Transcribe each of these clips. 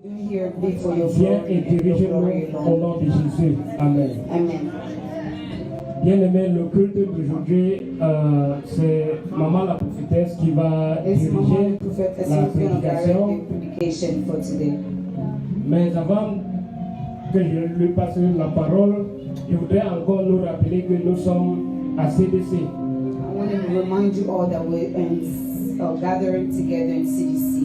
Viens et dirige-nous au nom de Jésus. Amen. Amen. Bien-aimé, le culte d'aujourd'hui, c'est Maman la prophétesse qui va diriger la prédication. Mais avant que je lui passe la parole, je voudrais encore nous rappeler que nous sommes à CDC. I want to remind you all that we're gathering together in CDC.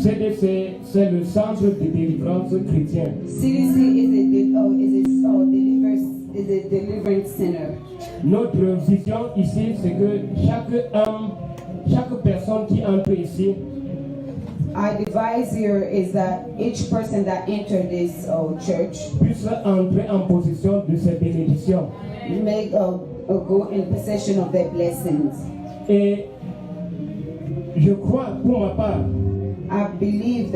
CDC, c'est le centre de délivrance chrétien. CDC is a deliverance center. Notre vision ici, c'est que chaque personne qui entre ici, Our device here is that each person that entered this church puisse entrer en possession de ses bénédictions. Make go in possession of their blessings. Et je crois, pour ma part, I believe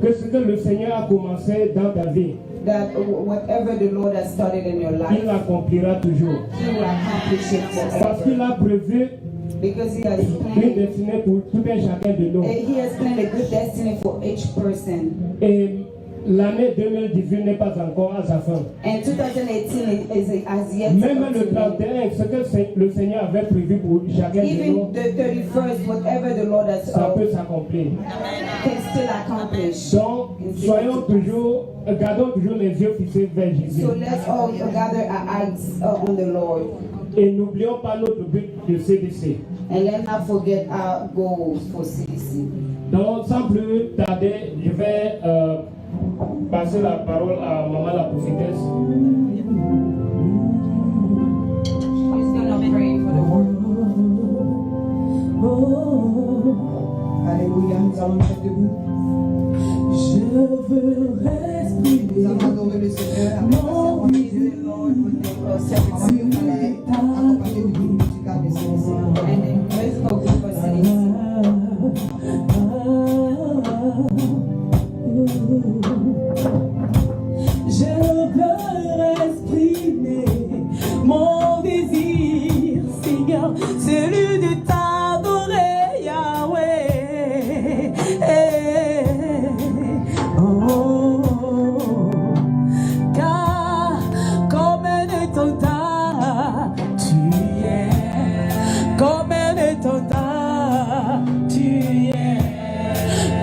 que ce que le Seigneur a commencé dans ta vie, that whatever the Lord has started in your life, il l'accomplira toujours. He will accomplish it Parce qu'il forever. a prévu Because He has une planned, destinée pour tout un chacun de nous. He has planned a good destiny for each person. Et l'année 2018 n'est pas encore à sa fin. And 2018 has yet to Même come le to an end. 31, ce que le Seigneur avait prévu pour chacun de nous, Even the 31st, whatever the Lord has ça peut s'accomplir. can still accomplish. Donc, gardons toujours les yeux fixés vers Jésus. So let's all gather our eyes on the Lord. Et n'oublions pas notre but de CDC. And let's not forget our goals for CDC. Donc, sans plus tarder, je vais passer la parole à Maman la prophétesse. She's going to pray for the word. Alléluia, nous allons être debout. Je veux respirer. Nous allons adorer le Seigneur avec la servante de Dieu. Accompagné du groupe musical de CDC. And then musical group for CDC. Je veux exprimer mon désir, Seigneur, celui de t'adorer, Yahweh. Car comme un étendard, tu es. Comme un étendard, tu es.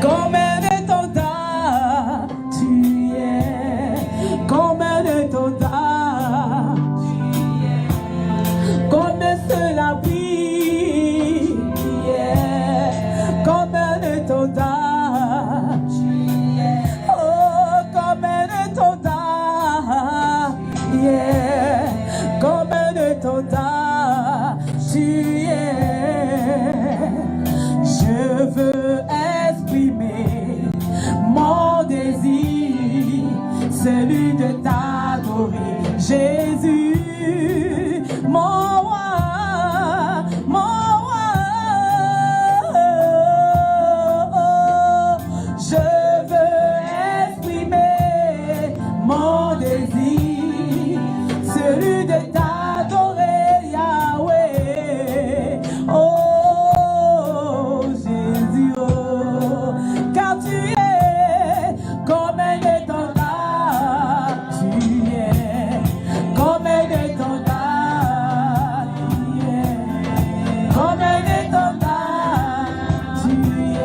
Comme un étendard, tu es. Comme un étendard, tu es. Comme cela brille, yeah. Comme un étendard, tu es. Oh, comme un étendard, yeah. Comme un étendard, tu es. Je veux exprimer mon désir, celui de t'adorer, Jésus, mon roi, mon roi. Je veux exprimer mon désir, celui de t'adorer, Yahweh. Oh, Jésus, oh, car tu es comme un étendard, tu es comme un étendard, tu es comme un étendard, tu es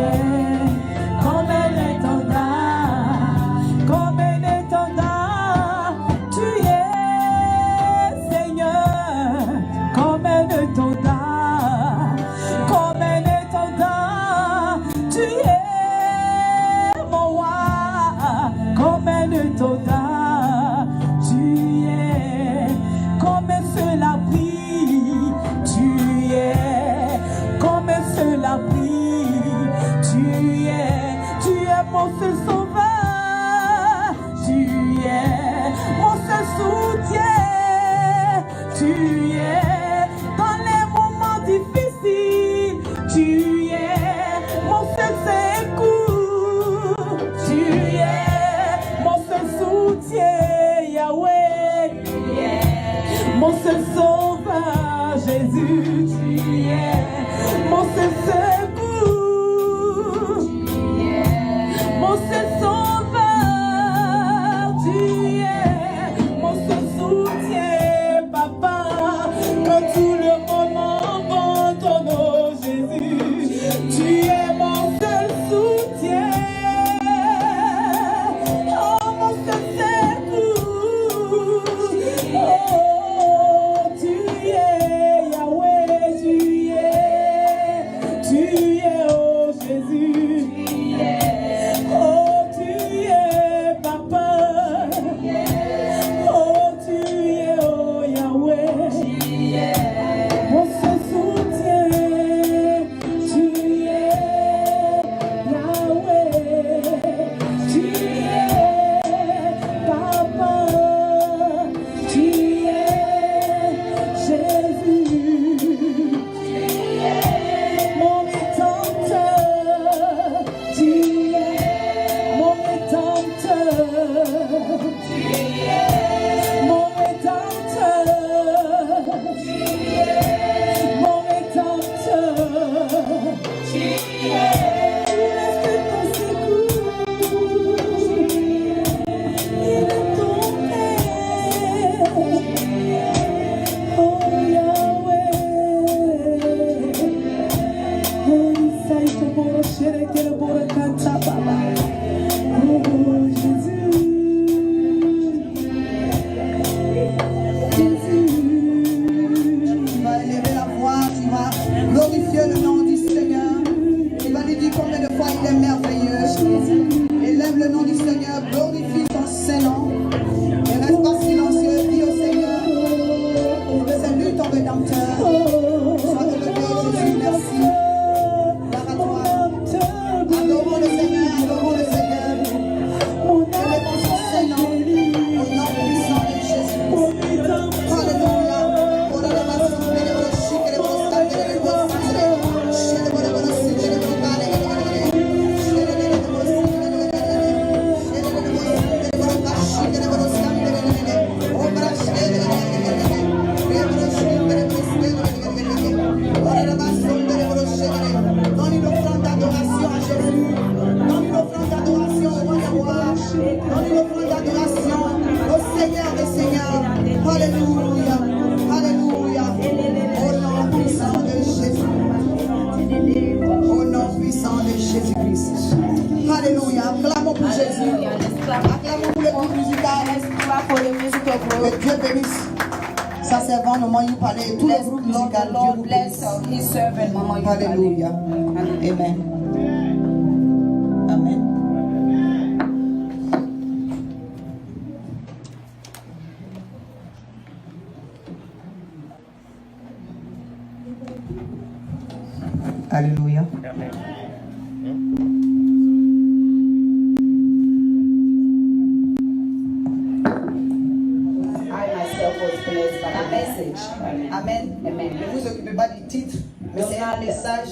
comme un étendard, comme un étendard, tu es, Seigneur, comme un étendard, comme un étendard, tu es mon roi, comme un étendard, tu es, comme cela brille, tu es, comme cela brille, tu es mon seul sauveur, tu es mon seul soutien, tu es dans les moments difficiles, tu es mon seul secours, tu es mon seul soutien, Yahweh, mon seul sauveur, Jésus, tu es mon seul secours, mon seul Jésus-Christ. Alléluia. Acclamons pour Jésus. Hallelujah. Let's clap. Acclamons pour le groupe musical. Let's clap for the musical Que group. Dieu bénisse sa servante, Maman Youpale, et tous les groupes musicaux. The Dieu Lord vous bless bénisse. His servant, Mama Yupale. Alléluia. Amen. Amen. Alléluia. I myself was blessed by the message. Amen. Amen. Ne vous occupez pas du titre, mais c'est un message.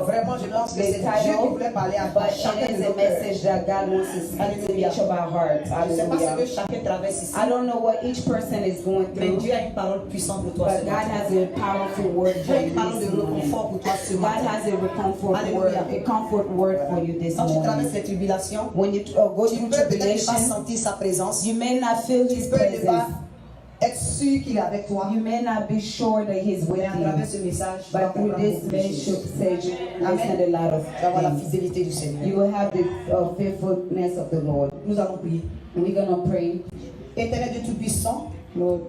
Vraiment, je pense que c'est Dieu qui voulait parler à but chacun it de is nos a cœurs. message that God wants to speak to each of our hearts. Je ne sais pas ce que Hallelujah. chacun traverse ici, I don't know what each person is going mais through, Dieu a une parole puissante pour toi but ce God matin. has a powerful word Dieu for a you une parole de this morning. réconfort pour toi ce God matin. has a comfort word, Hallelujah. a comfort word for you this Quand tu traverses morning. les tribulations, When you go tu through peux peut-être ne pas tribulation, sentir sa présence. you may not feel Tu His peux ne pas presence. être sûr qu'il est avec toi. You may not be sure that He's with Mais à travers you. ce message, tu vas But through comprendre this beaucoup de choses. message, listen a lot of Tu vas voir la things. fidélité du Seigneur. You will have the faithfulness of the Lord. Nous allons prier. And we're going to pray. Éternel Dieu Tout-Puissant, Lord,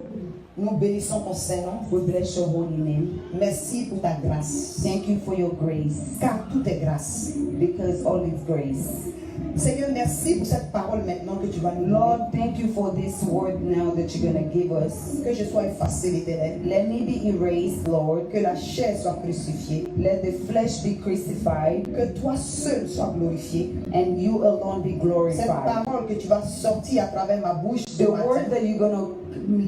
nous bénissons ton Saint-Nom. we bless your holy name. Merci pour ta grâce. Thank you for your grace, Car tout est grâce. because all is grace. Seigneur, merci pour cette parole maintenant que tu vas nous donner. Lord, thank you for this word now that you're going to give us. Que je sois effacé, l'Éternel. Let me be erased, Lord. Que la chair soit crucifiée. Let the flesh be crucified, Que toi seul sois glorifié. and you alone be Cette glorified. parole que tu vas sortir à travers ma bouche ce The matin word that you're going to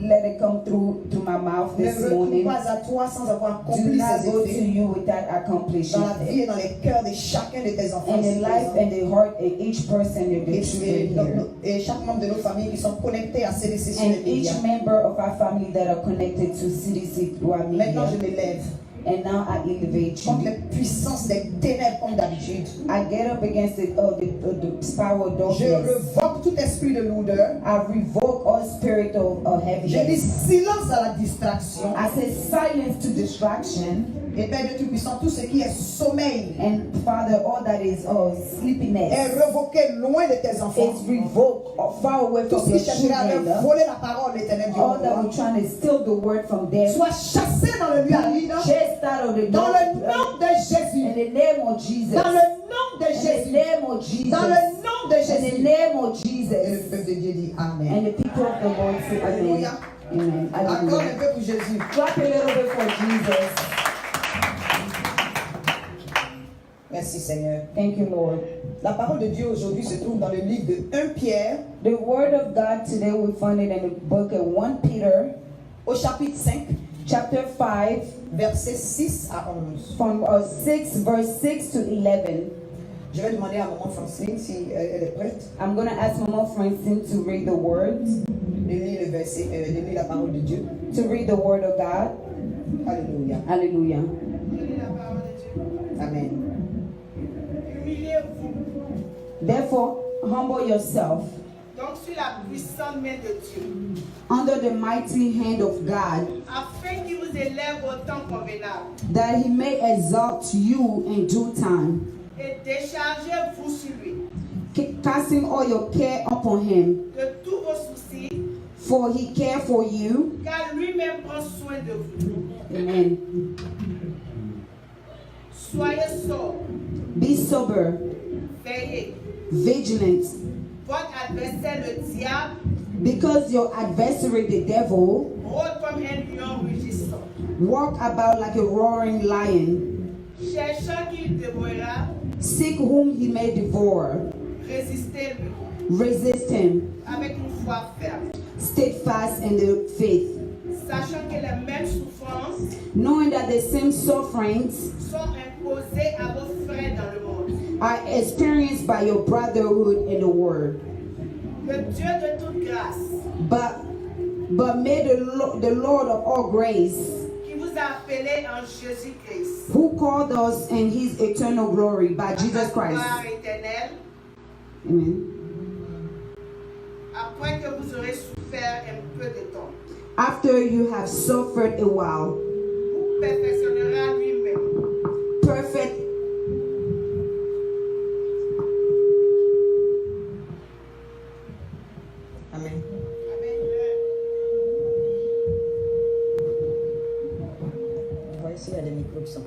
let it come through my mouth ne this retourne morning, pas à toi sans avoir do accompli not ses go to effets you without accomplishing dans la vie it. et dans les cœurs de chacun de tes enfants. And ici the life présents. and the heart of each person of Et, the children here. et chaque membre de nos familles qui sont connectés à ces sessions And de médias. each member of our family that are connected to CDC through our Maintenant, je media. m'élève And now I elevate contre you. les puissances des ténèbres comme d'habitude. I get up against the power of Je darkness. revoque tout esprit de lourdeur. I revoke all spirit of Je dis heaviness. silence à la distraction. I say silence to distraction. Et Père Dieu Tout-Puissant, tout ce qui est sommeil And Father, all that is est sleepiness revoqué loin de tes enfants. is revoked far away Tout from ce your qui chercherait children. à voler la parole de l'Éternel Dieu, All that we're trying to steal the word from them. soit chassé dans le lieu aride. Chased out of the Dans door. le nom de In Jésus. the name of Jesus. Dans le nom de In the Jésus. name of Jesus. Dans le nom de In the Jésus. name of Et le Jesus. peuple de Dieu dit Amen. And the people of the Lord say amen. Alléluia. Amen. Encore un Hallelujah. peu pour Jésus. Clap a little bit for Jesus. Merci Seigneur. Thank you, Lord. La parole de Dieu aujourd'hui se trouve dans le livre de 1 Pierre The word of God today we find it in the book of 1 Peter, au chapitre 5, chapter 5, versets 6 à 11. from 6, verse 6 to 11. Je vais demander à maman Francine si elle est prête I'm going to ask Mama Francine to read the words, de lire le verset, de lire la parole de Dieu. to read the word of God. Alléluia. Hallelujah. Amen. Humiliez-vous Therefore, humble yourself donc sur la puissante main de Dieu, under the mighty hand of God, afin qu'il vous élève au temps convenable, that he may exalt you in due time, et déchargez-vous sur lui casting all your care upon him, de tous vos soucis, for he cares for you. car lui-même prend soin de vous. Amen. Soyez sobre, Be sober, veillez. vigilant, Votre adversaire, le diable, because your adversary, the devil, rôde comme un lion rugissant, walk about like a roaring lion, cherchant qui le dévorera. seek whom he may devour. Résistez-lui Resist him, avec une foi ferme, steadfast in the faith, sachant que les mêmes souffrances knowing that the same sufferings sont imposées à vos frères dans le monde. are experienced by your brotherhood in the world. Le Dieu de toute grâce, But may the Lord of all grace, qui vous a appelé en Jésus-Christ, who called us in his eternal glory by Jesus à Christ. gloire éternelle, Amen. après que vous aurez souffert un peu de temps, After you have suffered a while, vous perfectionnera lui-même, perfect,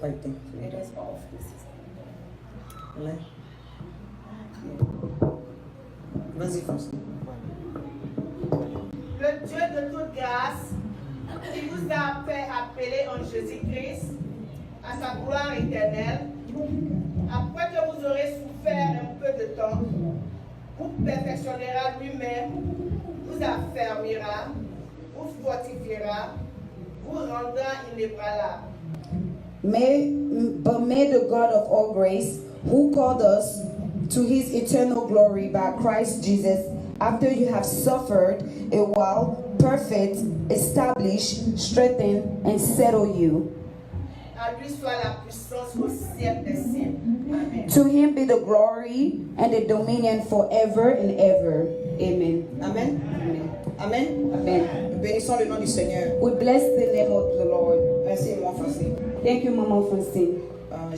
pas éteint. It is off. Ouais. Vas-y, François. Le Dieu de toute grâce, qui vous a fait appeler en Jésus-Christ à sa gloire éternelle, après que vous aurez souffert un peu de temps, vous perfectionnera lui-même, vous affermira, vous fortifiera, vous rendra inébranlable. But may the God of all grace, who called us to his eternal glory by Christ Jesus, after you have suffered a while, perfect, establish, strengthen, and settle you. À lui soit la puissance au siècle des siècles. Amen. To him be the glory and the dominion forever and ever. Amen. Amen. Amen. Amen. Amen. Nous bénissons le nom du Seigneur. We bless the name of the Lord. Merci, moi, François. Thank you, Mama Francine.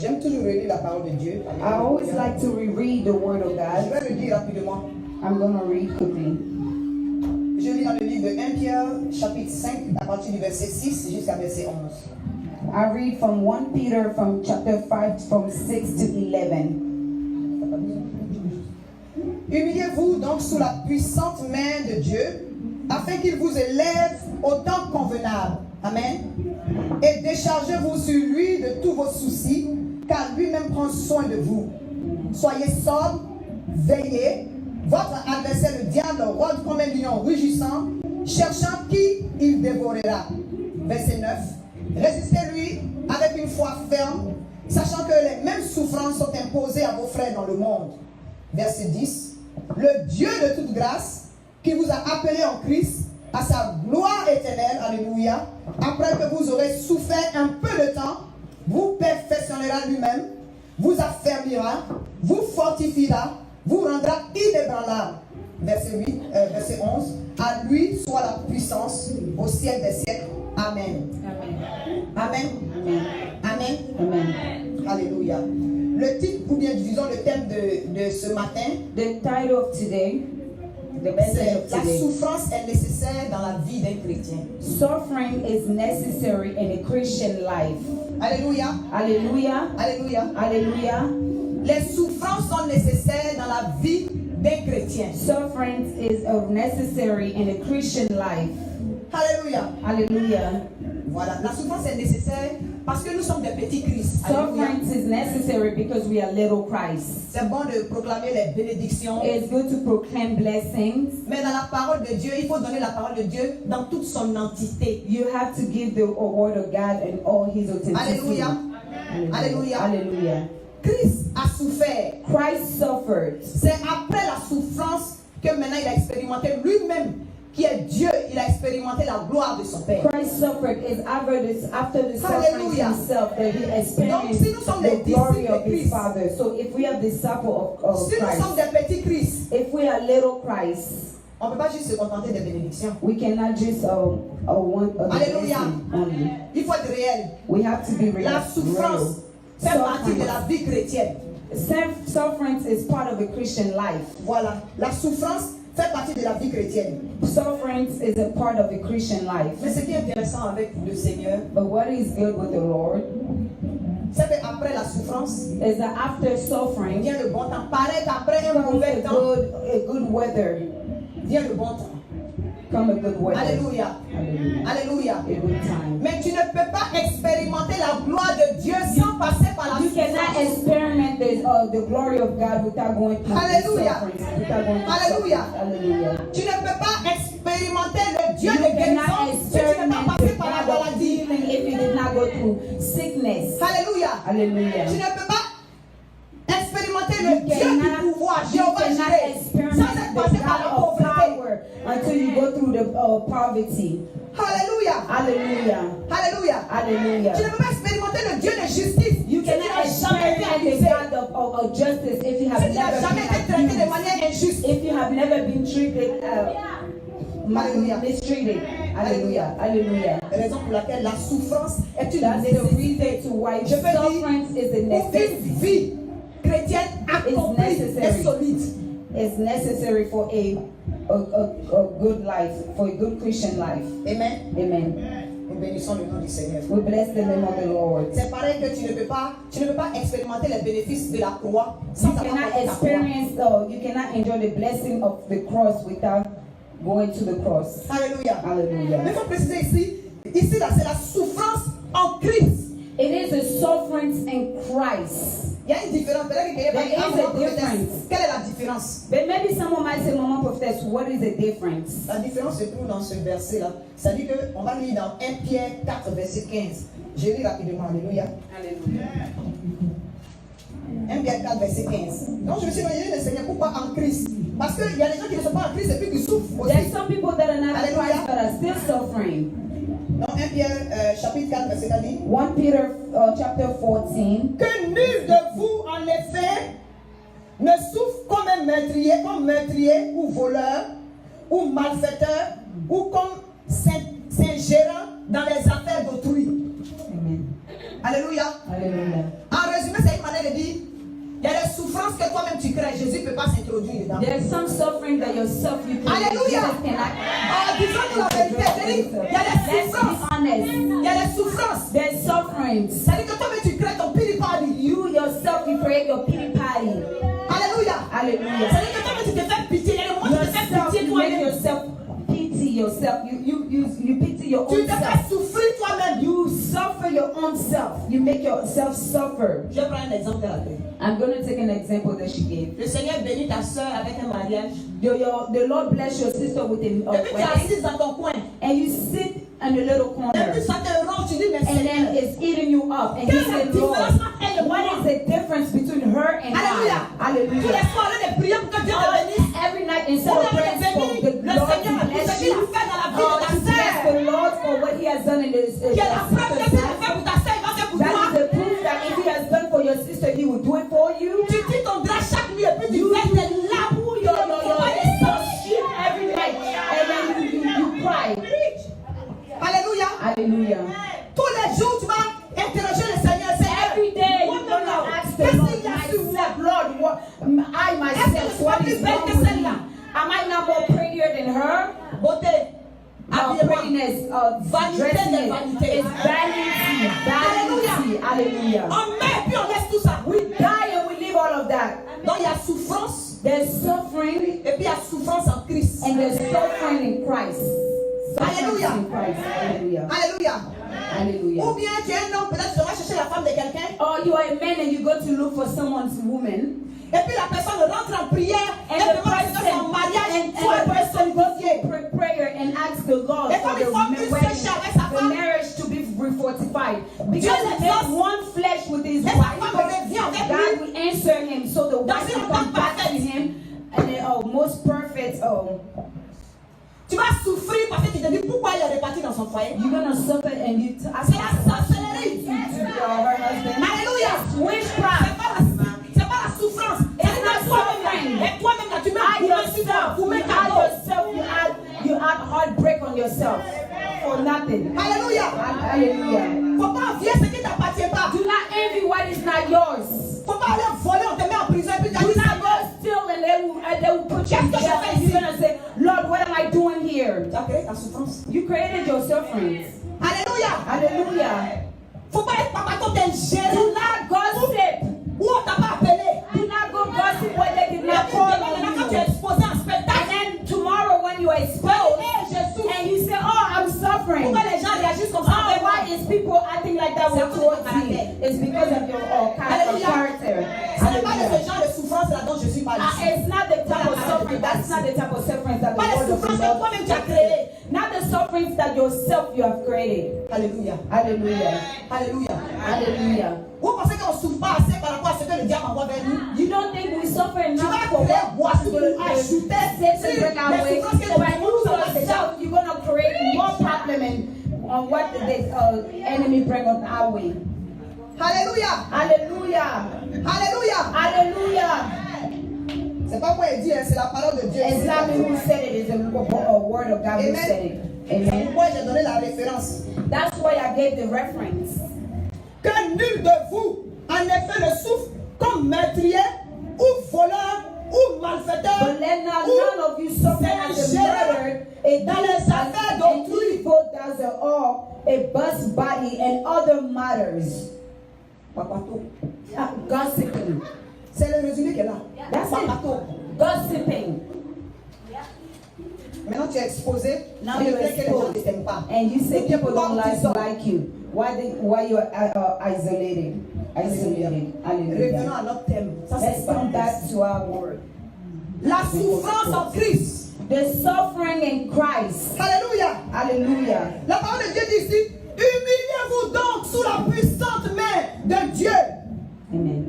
J'aime toujours relire la parole de Dieu. I always like to reread the Word of Je God. vais le dire rapidement. I'm going to read quickly. Je lis dans le livre de 1 Pierre, chapitre 5, à partir du verset 6 jusqu'à verset 11. I read from 1 Peter from chapter 5 from 6 to 11. Humiliez-vous donc sous la puissante main de Dieu, afin qu'il vous élève au temps convenable. Amen. Et déchargez-vous sur lui de tous vos soucis, car lui-même prend soin de vous. Soyez sobres, veillez. Votre adversaire, le diable, rôde comme un lion rugissant, cherchant qui il dévorera. Verset 9. Résistez-lui avec une foi ferme, sachant que les mêmes souffrances sont imposées à vos frères dans le monde. Verset 10. Le Dieu de toute grâce, qui vous a appelé en Christ à sa gloire éternelle, alléluia, après que vous aurez souffert un peu de temps, vous perfectionnera lui-même, vous affermira, vous fortifiera, vous rendra inébranlable. Verset 11. À lui soit la puissance au siècle des siècles. Amen. Amen. Amen. Amen. Alléluia. Le titre, ou bien disons le thème de ce matin, The title of today, the message c'est of la today. souffrance est nécessaire dans la vie d'un chrétien. Suffering is necessary in a Christian life. Alléluia. Hallelujah. Alléluia. Hallelujah. Les souffrances sont nécessaires dans la vie d'un chrétien. Suffering is necessary in a Christian life. Alléluia. Hallelujah. Voilà, la souffrance est nécessaire parce que nous sommes des petits Christ. Alléluia. Suffering is necessary because we are little Christ. C'est bon de proclamer les bénédictions. It's good to proclaim blessings. Mais dans la parole de Dieu, il faut donner la parole de Dieu dans toute son entité. You have to give the word of God and all his authenticity. Alléluia. Alléluia. Hallelujah. Christ a souffert. Christ suffered. C'est après la souffrance que maintenant il a expérimenté lui-même, qui est Dieu, il a expérimenté la gloire de son Père. Christ suffered is after the suffering Hallelujah. himself that he Donc, experienced si nous sommes the des glory disciples of de his Christ, Father. So if we have the supper of si nous sommes Christ, des petits Christ, if we are little Christ, on ne peut pas juste se contenter des bénédictions. we cannot just want a Alléluia. blessing only. Il faut être réel. We have to be real. La souffrance fait partie de la vie chrétienne. Suffering is part of a Christian life. Voilà, la souffrance fait partie de la vie chrétienne. Suffering is a part of a Christian life. Mais ce qui est intéressant avec le Seigneur, But what is good with the Lord c'est qu'après la souffrance, is that after suffering vient le bon temps. Paraît qu'après un comes mauvais temps, a good weather. vient le bon temps. Come a good weather. Alléluia. Hallelujah. Alléluia. A good time. Mais tu ne peux pas expérimenter la gloire de Dieu sans passer par la You cannot souffrance. experiment the glory of God without going through the Hallelujah. suffering. Without going through Hallelujah. suffering. Hallelujah. Tu ne peux pas expérimenter le Dieu You de guérison cannot si tu n'es pas experiment passé the par la God of maladie. healing if you did not go through sickness. Alléluia. Hallelujah. Tu ne peux pas expérimenter You le Dieu cannot, du pouvoir, you Jéhovah cannot Jireh, experiment sans être the passé par la God of pauvreté. power until you go through the poverty. Alléluia. Hallelujah. Alléluia. Hallelujah. Tu ne peux pas expérimenter le Dieu de justice You si tu cannot n'as jamais été experiment the accusé, God of justice if you have si tu n'as never jamais été been traité de abused. manière injuste. If you have never been treated, Hallelujah. mistreated. Hallelujah. Hallelujah. La raison pour laquelle la souffrance est une That's the nécessité. reason to why Je peux dire, suffering is a pour une necessity. vie chrétienne accomplie necessary. et solide. It's necessary for a good life, for a good Christian life. Amen. Amen. Nous Nous bénissons le nom du Seigneur. We bless the name of the Lord. C'est pareil que tu ne peux pas expérimenter les bénéfices de la croix sans You avoir cannot porté la croix. you cannot enjoy the blessing of the cross without going to the cross. Alléluia. Hallelujah. Mais il faut préciser ici là, c'est la souffrance en Christ. It is a sufferance in Christ. Il y a une différence. There is a difference. Quelle est la différence? But maybe someone might say, Mama Prophetess, what is the difference? La différence se trouve dans ce verset-là. Ça dit qu'on va lire dans 1 Pierre 4, verset 15. Je lis rapidement. Alléluia. Hallelujah. 1 Pierre 4, verset 15. Donc je me suis demandé, le Seigneur, pourquoi en Christ? Parce qu'il y a des gens qui ne sont pas en Christ et puis qui souffrent aussi. There's some people that are not in Hallelujah. Christ but are still suffering. Dans 1 Pierre chapitre 4, verset 4 dit 1 Peter chapter 14. que nul de vous, en effet, ne souffre comme un meurtrier ou voleur ou malfaiteur ou comme s'ingérant dans les affaires d'autrui. Amen. Alléluia. Hallelujah. En résumé, c'est une manière de dire il y a des souffrances que toi-même tu crées. Jésus ne peut pas s'introduire dedans. There's some suffering that yourself you can. Alléluia. Jesus cannot. Disons la vérité. Il y a des Let's souffrances. be honest. Il y a des souffrances. There's sufferings. C'est-à-dire que toi-même tu crées ton pity party. You yourself, you create your pity party. Alléluia. Hallelujah. C'est-à-dire que toi-même tu te fais pitié. Il y a des moments où tu te fais Yourself, pitié you make toi-même. yourself pity yourself. You pity your Tu own te fais self. souffrir toi-même. You suffer your own self. You make yourself suffer. Je prends un exemple de la paix. I'm going to take an example that she gave. Le Seigneur bénit ta soeur avec un mariage. The Lord bless your sister with a Et puis tu es wedding, assise dans ton coin. and you sit in a little Et corner, puis ça te ronge. Tu dis mais and then Seigneur. it's eating you up. And you Quelle est la say, Lord, différence entre elle et moi? what is the difference between her and Alléluia. I? Tous Hallelujah. les soirs, on est prier pour que Dieu te bénisse. Every night instead On of est praying for béni. the Le Lord Seigneur to a tout ce bless qu'il a you, fait dans la vie de ta to bless sœur. the Lord for what He has done in His Qui est la preuve que s'il a fait pour ta sœur, il va faire pour That toi. is the proof that if He has done for your sister, He will do it for you. Tu dis ton drap chaque nuit et puis tu verses des larmes. Every night, and then you cry. Alléluia. Hallelujah. Tous les jours, tu vas interroger le Seigneur. Seigneur, Every day what you're gonna ask the Qu'est-ce Lord, qu'il y a sur moi? myself, Lord, what I myself, what is wrong with me? Am I not more prettier than her? Beauté, habillement, Prettiness, vanité de dressing, vanité. it's vanity. Hallelujah. On meurt puis on laisse tout ça. We die and we leave all of that. Donc il y a souffrance There's suffering et puis il y a souffrance en Christ. and there's suffering in Christ. Suffering Hallelujah. in Christ. Hallelujah. Alléluia. Hallelujah. Ou bien tu es un homme, peut-être tu vas chercher la femme de quelqu'un Or you are a man and you go to look for someone's woman, et puis la personne rentre en prière et and the demande que son person mariage soit and the person goes sanctifié. to prayer and asks the Lord Et for comme il faut une wedding, seule chair avec sa the femme, marriage to be refortified. Because Dieu he l'exauce. makes one flesh with his Et sa wife. femme revient avec God lui. will answer him, so the wife une will come entente back to parfaite. him, and then most perfect. Tu vas souffrir parce que tu te dis pourquoi il est reparti dans son foyer. You're gonna suffer and you ask C'est la sorcellerie. her husband. Alléluia. Witchcraft. C'est pas la souffrance. Et c'est not suffering. Et toi-même là, tu mets I un coup sur toi. yourself, Vous you mettez add un yourself, you add heartbreak on yourself for nothing. Alléluia. Hallelujah. Faut pas envier ce qui t'appartient pas. Do not envy what is not yours. Faut pas aller voler, on te met en prison et puis tu as Do dit not go steal and they will put you in Qu'est-ce que jail je fais and you're ici? gonna say, Lord, what am I doing here? Tu as créé ta souffrance. You created your sufferings. Alléluia. Hallelujah. Faut pas être papa quand t'es géré. Do not gossip. Où on t'a pas appelé. Do not go gossip when they did La not call Bible dit, quand on tu es you. exposé en And spectacle, then tomorrow when you are exposed and you say, oh, I'm suffering. pourquoi les gens réagissent comme ça Oh, avec moi? why is people acting like that C'est à with cause de ton towards me? caractère. It's because of your Alléluia. character. Ce n'est pas de Hallelujah. ce genre de souffrance là dont je suis parlé. It's not the type of suffering. That's not the type of suffering that the Pas les Lord souffrances que of toi-même tu as créées. Not the sufferings that yourself you have created. Alléluia. Hallelujah. Alléluia. Hallelujah. Vous pensez qu'on ne souffre pas assez par rapport à ce que le diable envoie vers nous? You don't think we suffer Tu enough vas for créer what boisson the pour ajouter Satan bring our les way, souffrances que le but démon you nous envoie déjà. yourself, you're gonna create more problem on what the enemy bring on our way. Alléluia. Hallelujah. Alléluia. Hallelujah. C'est pas moi qui dis, hein, c'est la parole de Dieu. It's not me who said it, it's a word of God who Amen. said it. C'est Amen. pourquoi j'ai donné la référence. That's why I gave the reference. Que nul de vous, en effet, ne souffre comme meurtrier ou voleur ou malfaiteur But let not ou none of you suffer as a s'ingérant murderer, dans les affaires d'autrui. evil does it all, a bus body, and other matters. Gossiping. C'est le résumé qu'elle a. That's it. Gossiping. Maintenant tu es exposé. Now et le you're fait que les gens ne exposed. t'aiment pas. And you say people don't Pourquoi like you. Why you're isolated? Isolated. Revenons à Hallelujah. notre thème. Ça Let's c'est come pas back to our word. la souffrance en Christ. The suffering in Christ. Alléluia. Hallelujah. La parole de Dieu dit ici, humiliez-vous donc sous la puissante main de Dieu, Amen.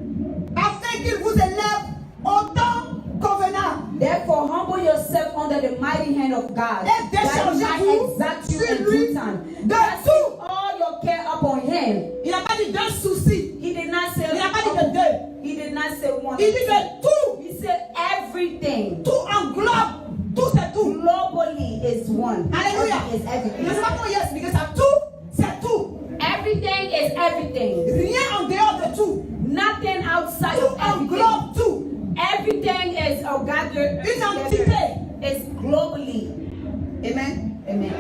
afin qu'il vous élève au temps convenable. Therefore, humble yourself under the mighty hand of God, Et that he déchargez-vous might exact you sur in lui due time. de Cast tout. all your care upon him. Il n'a pas dit d'un souci, He did not say il n'a pas dit que deux, He did not say one. il dit de tout. He said everything. Tout englobe, tout c'est tout. Globally is one. Alléluia. Is Je ne everything. sais pas comment il a expliqué ça. Tout, c'est tout. Everything is everything. Rien en dehors de tout. Nothing outside Tout of everything. englobe tout. Everything is gathered Une together. entité. Is globally. Amen. Amen.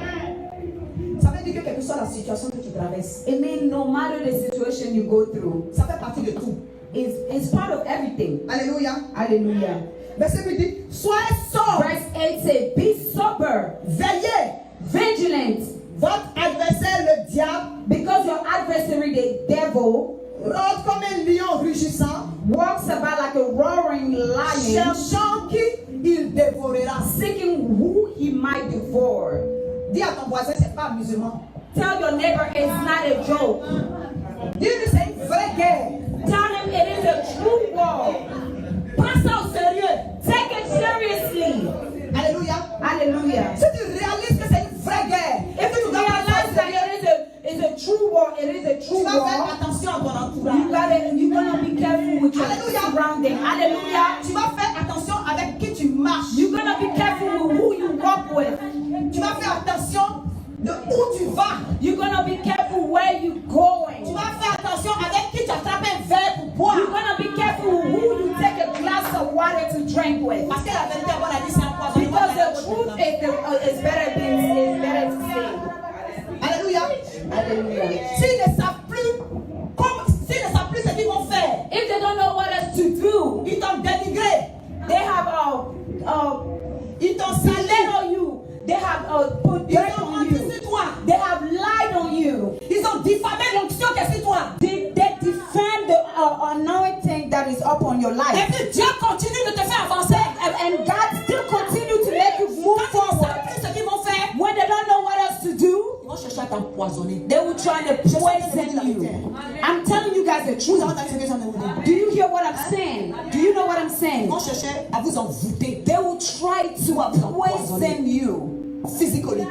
Ça veut dire que quelle que soit la situation que tu traverses, It means no matter the situation you go through, ça fait partie de tout. it's part of everything. Alléluia. Hallelujah. Verset 8 dit, soyez sobres, Verse 8 says, be sober, veillez. vigilant, Votre adversaire, le diable, because your adversary, the devil, rôde comme un lion rugissant, walks about like a roaring lion, cherchant qui il dévorera. seeking who he might devour. Dis à ton voisin, c'est pas amusement. Tell your neighbor it's not a joke. Dis-lui, c'est une vraie guerre. Tell him it is a true war. Prends ça au sérieux. Take it seriously. Alléluia. Hallelujah. Si tu réalises que c'est une vraie guerre, If you realize that it is a true war, it is a tu true vas faire war. attention à ton entourage. You're gonna be careful with your Hallelujah. surrounding. Hallelujah. Tu vas faire attention avec qui tu marches. You're gonna be careful with who you walk with. Tu vas faire attention de où tu vas. You're gonna be careful where you're Tu going. vas faire attention avec qui tu attrapes un verre pour boire. You're gonna be careful with who you take a glass of water to drink with. Parce que la vérité, on a dit, c'est empoisonné. Because the truth is better to say. Alléluia. Hallelujah. S'ils ne savent s'ils ne savent plus ce qu'ils vont faire, If they don't know what else to do, ils t'ont dénigré, they have ils t'ont salé salé, on you. They have put ils dirt ont on menti you. sur toi, They have lied on you. ils ont diffamé l'onction qui est sur toi. They defend the anointing that is upon your Et life. puis Dieu continue de te faire avancer. And God still continue to make you move Quand ils ne forward. savent plus ce qu'ils vont faire, When they don't know what else to do, ils vont chercher à t'empoisonner. they will try to poison you. I'm telling you guys the Vous truth. avez entendu ce que j'en ai vous dire? Do you hear what I'm saying? Do you know what I'm Ils saying? vont chercher à vous envoûter. They will try to poison you Physically.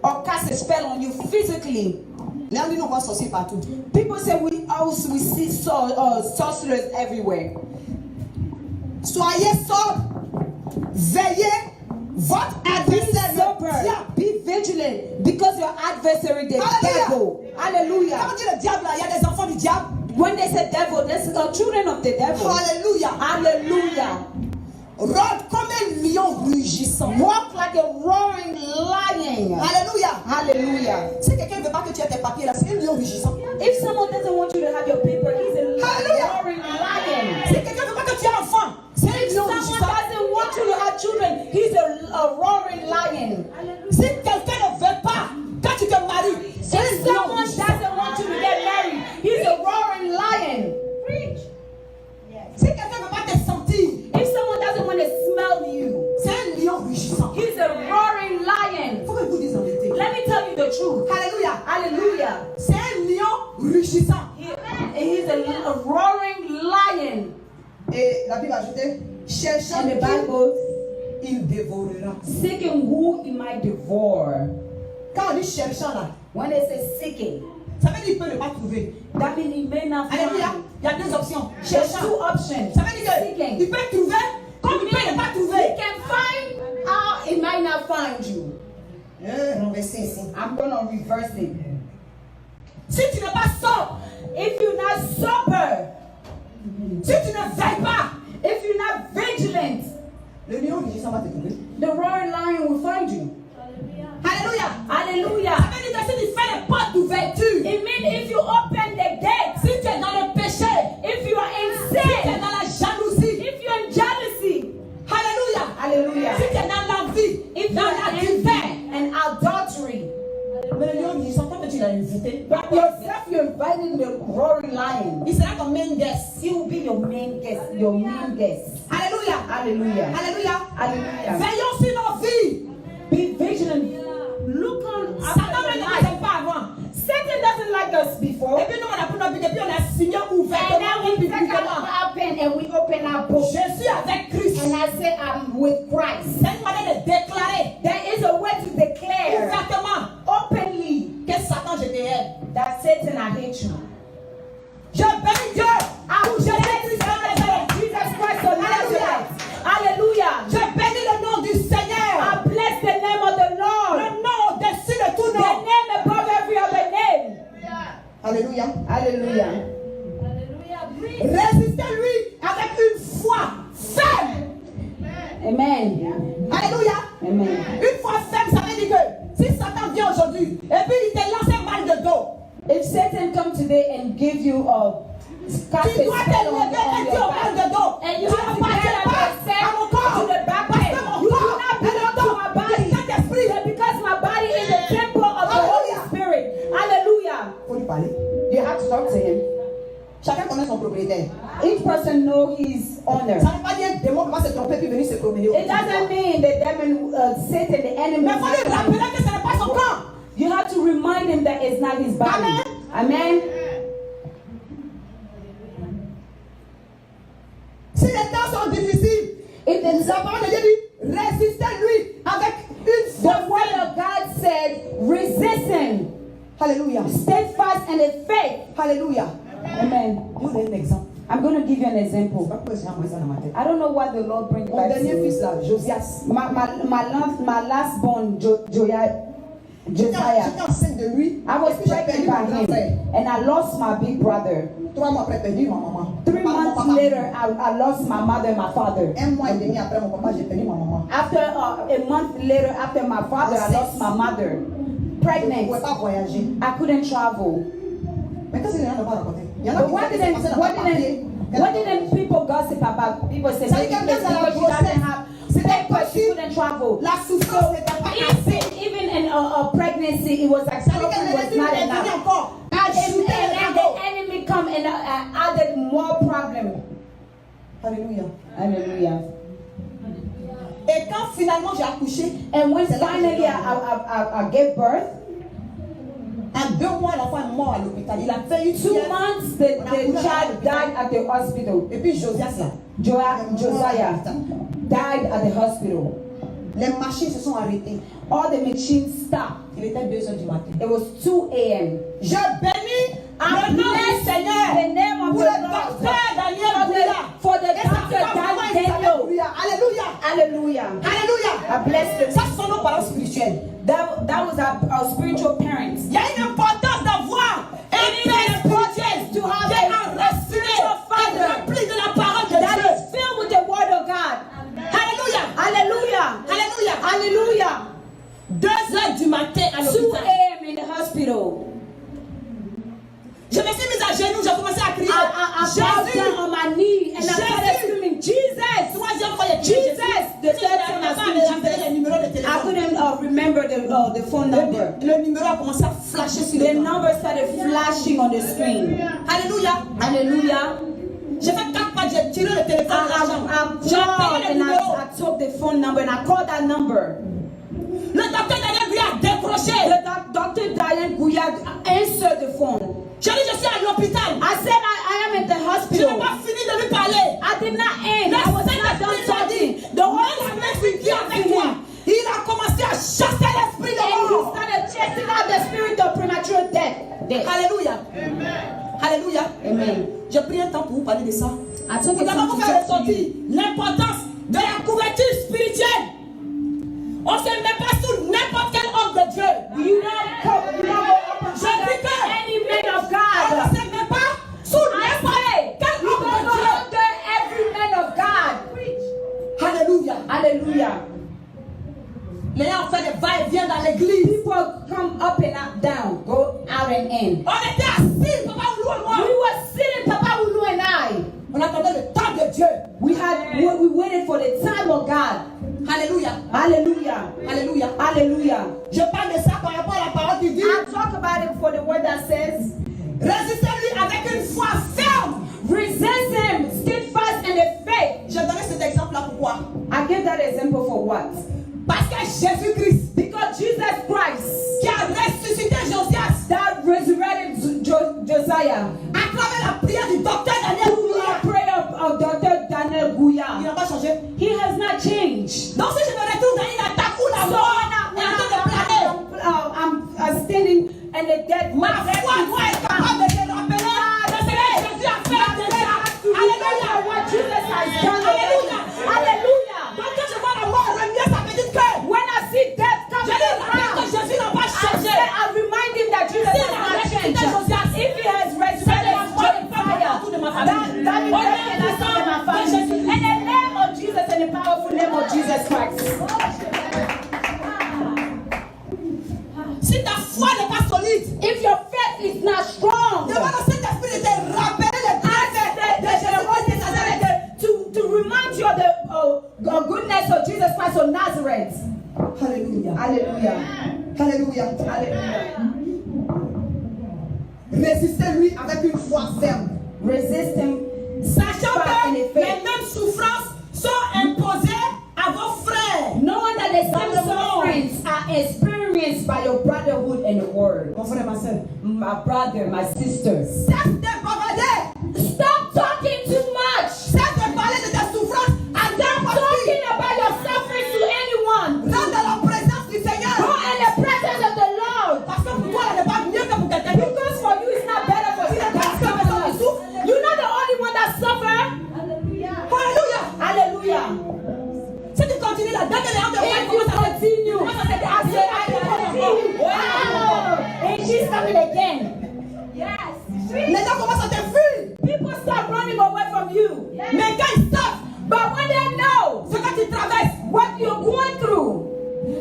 or cast a spell on you physically. Là, nous voit sorcier partout. People say we see sorcerers everywhere. Soyez sobres, veillez, votre Be adversaire, le sober, diable. be vigilant, because your adversary, the Hallelujah. devil. Quand Hallelujah. on dit le diable, là, il y a des enfants du diable. When they say devil, that's the children of the devil. Alléluia. Hallelujah. Rôde comme un lion rugissant. Walk like a roaring lion. Alléluia. Hallelujah. Si quelqu'un ne veut pas que tu aies tes papiers là, c'est un lion rugissant. If someone doesn't want you to have your paper, he's a Hallelujah. roaring lion. Si quelqu'un ne veut pas que tu aies enfant, c'est un If lion someone rugissant. doesn't want you to have children, he's a roaring lion. Si quelqu'un ne veut pas que tu te maries, c'est un If lion someone rugissant. doesn't want you to get married, he's a roaring lion. Si quelqu'un ne veut pas te sentir, If someone doesn't want to smell you, c'est un lion rugissant. he's a roaring lion. Il faut que je vous dise la vérité. Let me tell you the truth. Alléluia. Hallelujah. C'est un lion rugissant. He's a roaring lion. Et la Bible a ajouté, cherchant And the qui Bible, il dévorera. seeking who he might devour. Quand on dit cherchant là, When they say seeking, ça veut dire qu'il peut ne pas trouver. that means he may not Alléluia. find. Il y a deux options. There's Cherchant. two options. Ça veut dire qu'il Seeking. peut trouver comme il peut ne pas He trouver. can find how he might not find you. Renverser ici. I'm gonna reverse it. Si tu n'es pas sobre, If you're not sober, si tu ne veilles pas, if you're not vigilant, le lion rugissant va te trouver. the roaring lion will find you. Alléluia. Hallelujah. Ça veut dire que si tu fais les portes invité. But yourself, you're inviting the roaring lion. Il sera ton main guest. He will be your main guest, your main guest. Alléluia. Hallelujah. Alléluia. Hallelujah. Veillons sur nos vies. Be vigilant. Look on Satan ne nous aime pas avant. Satan doesn't like us before. Et puis nous, on a pris notre vie, depuis on a signé And ouvertement. now we take our pen and we open our book. Je suis avec Christ. And I say, I'm with Christ. C'est une manière de déclarer There is a way to declare ouvertement openly que Satan, je te hais. that Satan, I hate you. Je bénis Dieu. I Je bless bénis Jesus Christ of Nazareth. Hallelujah. Je bénis le nom du Seigneur. I bless the name of the Lord. Le nom au-dessus de tout The nom. name above every other name. Alléluia. Hallelujah. Résistez-lui avec une foi ferme. Amen. Alléluia. Amen. Une foi ferme, ça veut dire que si Satan vient aujourd'hui et puis il te lance un mal de dos, If Satan come today and give you a cast tu a dois te spell on lever et dire your au mal back, de dos. and you Tu have to n'appartiens get up pas and say à mon corps. to the back Parce pain. que mon You do corps not est le belong to temple my du body. Saint-Esprit. But because my body is the temple of the Holy Hallelujah. Spirit. Hallelujah. Faut lui parler. You have to talk to him. Chacun connaît son propriétaire. Each person know his owner. Ça ne veut pas dire que le démon va se tromper puis venir se promener. It doesn't mean the demon, Satan, the enemy. Mais il faut lui rappeler que ce n'est pas son camp. You have to remind him that it's not his body. Amen. Amen. Si les temps sont difficiles, If the, la parole de Dieu dit résistez-lui avec une the foi. word of God said, resist him, Alléluia. steadfast and in faith. Alléluia. Amen. Je vous donne un exemple. I'm going to give you an Je ne sais example. pas pourquoi j'ai envoyé ça dans ma tête. I don't know why the Lord brings Mon back to dernier me. fils là, Josias. My last born, Josiah. J'étais enceinte de lui. I was Et puis j'ai perdu pregnant mon by grand him, frère. and I lost my big brother. 3 mois après, perdu ma maman. 3 Pas mon months papa. later, I lost my mother and my father. 1 mois et demi après mon papa, j'ai perdu ma maman. After a month later, after my father, I lost my mother. Je ne Pregnant. pouvais pas voyager. I couldn't travel. Mais qu'est-ce que les gens ne vont pas raconter? Il y en a But qui what disent que c'est passé dans what un papier. didn't what didn't people gossip about? People say Ça maybe dit que because même dans la she doesn't grossesse, have c'était papers, she possible. couldn't travel. La souffrance n'était pas assez. Even in a pregnancy, it was like Ça dit que suffering was l'ennemi not est venu enough. encore. Ajouter And le then fardeau. the enemy come and added more problem. Alléluia. Hallelujah. Et quand finalement j'ai accouché, And when c'est là que finally j'ai I gave birth, en 2 mois, l'enfant est mort à l'hôpital. Il a fait une 2 fièvre. months the child died at the hospital. Et puis Josias là, Josiah died at the hospital. les machines se sont arrêtées. All the machines stopped. Il était 2 heures du matin. It was 2 a.m. Je bénis I le nom du bless Seigneur the name of pour the le Lord docteur Daniel Bouya. for the Et ça doctor fait vraiment, il s'appelle Daniel. Bouya. Alléluia. Hallelujah. Alléluia. I bless them. Ça, ce sont nos parents spirituels. That was our spiritual parents. Il y a une importance d'avoir un père spirituel to have qui est a enraciné spiritual father et rempli de la parole de That Dieu. is filled with the word of God. Alléluia. Hallelujah. Alléluia. Hallelujah. 2 heures du matin à 2 l'hôpital. a.m. in the hospital. Je me suis mise à genoux, j'ai commencé à crier. I bowed Jésus. down on my knee and I started Jésus. screaming, Jesus. Troisième fois, j'ai crié Jesus. Jésus. The third time I screamed Les Jesus. numéros de I téléphone. couldn't remember the phone number. Le numéro a commencé à flasher sur The le number started flashing on the screen. Alléluia. Hallelujah. J'ai fait 4 pas, j'ai tiré le téléphone de la chambre. I J'ai called appelé le and numéro. I took the phone number and I called that number. Le docteur Daniel Bouya a décroché. Dr. Diane Guyad answered the phone. J'ai dit, je suis à l'hôpital. I said I am at the Je hospital. n'ai pas fini de lui parler. I did not end. Le I was not Saint-Esprit done lui a talking. dit, The Holy Spirit Spirit qui est came avec to toi. him. Il a commencé à chasser l'esprit de And he mort. started chasing out the spirit of premature death. Alléluia. Alléluia. Amen. J'ai pris un temps pour vous parler de ça. I took Nous it allons to vous faire talk to ressortir you. l'importance de la couverture spirituelle. On ne se met pas sous n'importe quel homme de Dieu. You don't come, you don't go up Je dis que any man of on God. ne se met pas sous I n'importe say, quel you homme don't de go Dieu. under every man of God. Alléluia. Hallelujah. Les gens ont fait des va-et-vient dans l'église. People come up and up, down, go out and in. On était assis, Papa Oulou et moi. We were sitting, Papa Ulu and I. On attendait le temps de Dieu. We waited for the time of God. Alléluia. Hallelujah. Alléluia. Hallelujah. Je parle de ça par rapport à la parole qui dit I talk about it for the word that says, résistez-lui avec une foi ferme. resist him, steadfast in the faith. Je donne cet exemple-là pourquoi? I give that example for what? Parce que Jésus-Christ, Because Jesus Christ, qui a ressuscité Josias, that resurrected Josiah, à travers la prière du docteur Daniel through Gouya, the prayer of Dr. Daniel il Gouya, n'a pas changé. he has not changed. Donc si je me retrouve dans une attaque où la So mort est en train de planer, I'm standing and the dead ma foi doit être capable de se rappeler de ce que Jésus a fait déjà. Alléluia. what Jesus has done. Alléluia. Hallelujah. Donc quand je vois la mort revenir, ça veut dire que When I see death je coming lui rappelle que around, Jésus n'a pas changé. I remind him that Jesus Si has la not ressuscité changed. Josias, If he has resurrected Josiah, autour de ma that famille. is Au nom resting du us sang in my de family. Jésus. In the name of Jesus and the powerful name of Jesus Christ. Si ta foi n'est pas solide, If your faith is not strong, demande au Saint-Esprit de te rappeler les bienfaits de Jésus de Nazareth. to remind you of the goodness of Jesus Christ of Nazareth. Alléluia. Hallelujah. Alléluia. Hallelujah. Résistez-lui avec une foi ferme. Resist him. Sachant Pas en que effet. les mêmes souffrances sont imposées à vos frères. Knowing that the same Dans le monde. sufferings are experienced by your brotherhood in the world. Mon frère, ma soeur. My brother, my sister. Cesse de bavarder. Stop talking too much. Cesse de parler de tes souffrances à Stop n'importe qui. talking about your suffering to anyone. Rentre dans la présence du Seigneur. Go in the presence of the Lord. Parce que pour toi, elle n'est pas mieux que pour quelqu'un d'autre. Because for you it's not better for you than for someone else. You're not the only one that suffer. Alléluia. Hallelujah. Si tu continues là, dès que les gens te voient, If ils you commencent à te continue, I say I can continue. Wow. And she's coming again. Yes. Les gens commencent à te fuir. People start running away from you. Mais quand ils savent But when they know ce que tu traverses, what you're going through,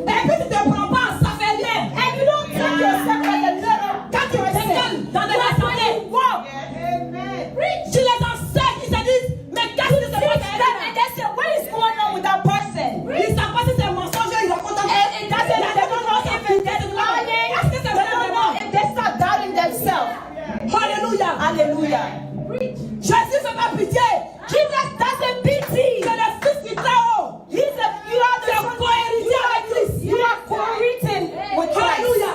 et puis tu te prends pas en s'affaire, and you don't take yourself as a little quand tu t'inquiètes dans des assemblées, tu les enseignes, ils se disent, mais qu'est-ce qui se and passe? they say, what is going on with that person? Ils ne savent pas si c'est un mensonge, ils racontent un And that's it. They don't know if it's lying. Est-ce que c'est They don't know vraiment? if they start doubting themselves. Alléluia. Hallelujah. Jésus ne fait pas pitié. Jesus doesn't pity. C'est le Fils du Très-Haut. You are the son. Co-héritier avec Christ. You are co-written with Christ. Alléluia.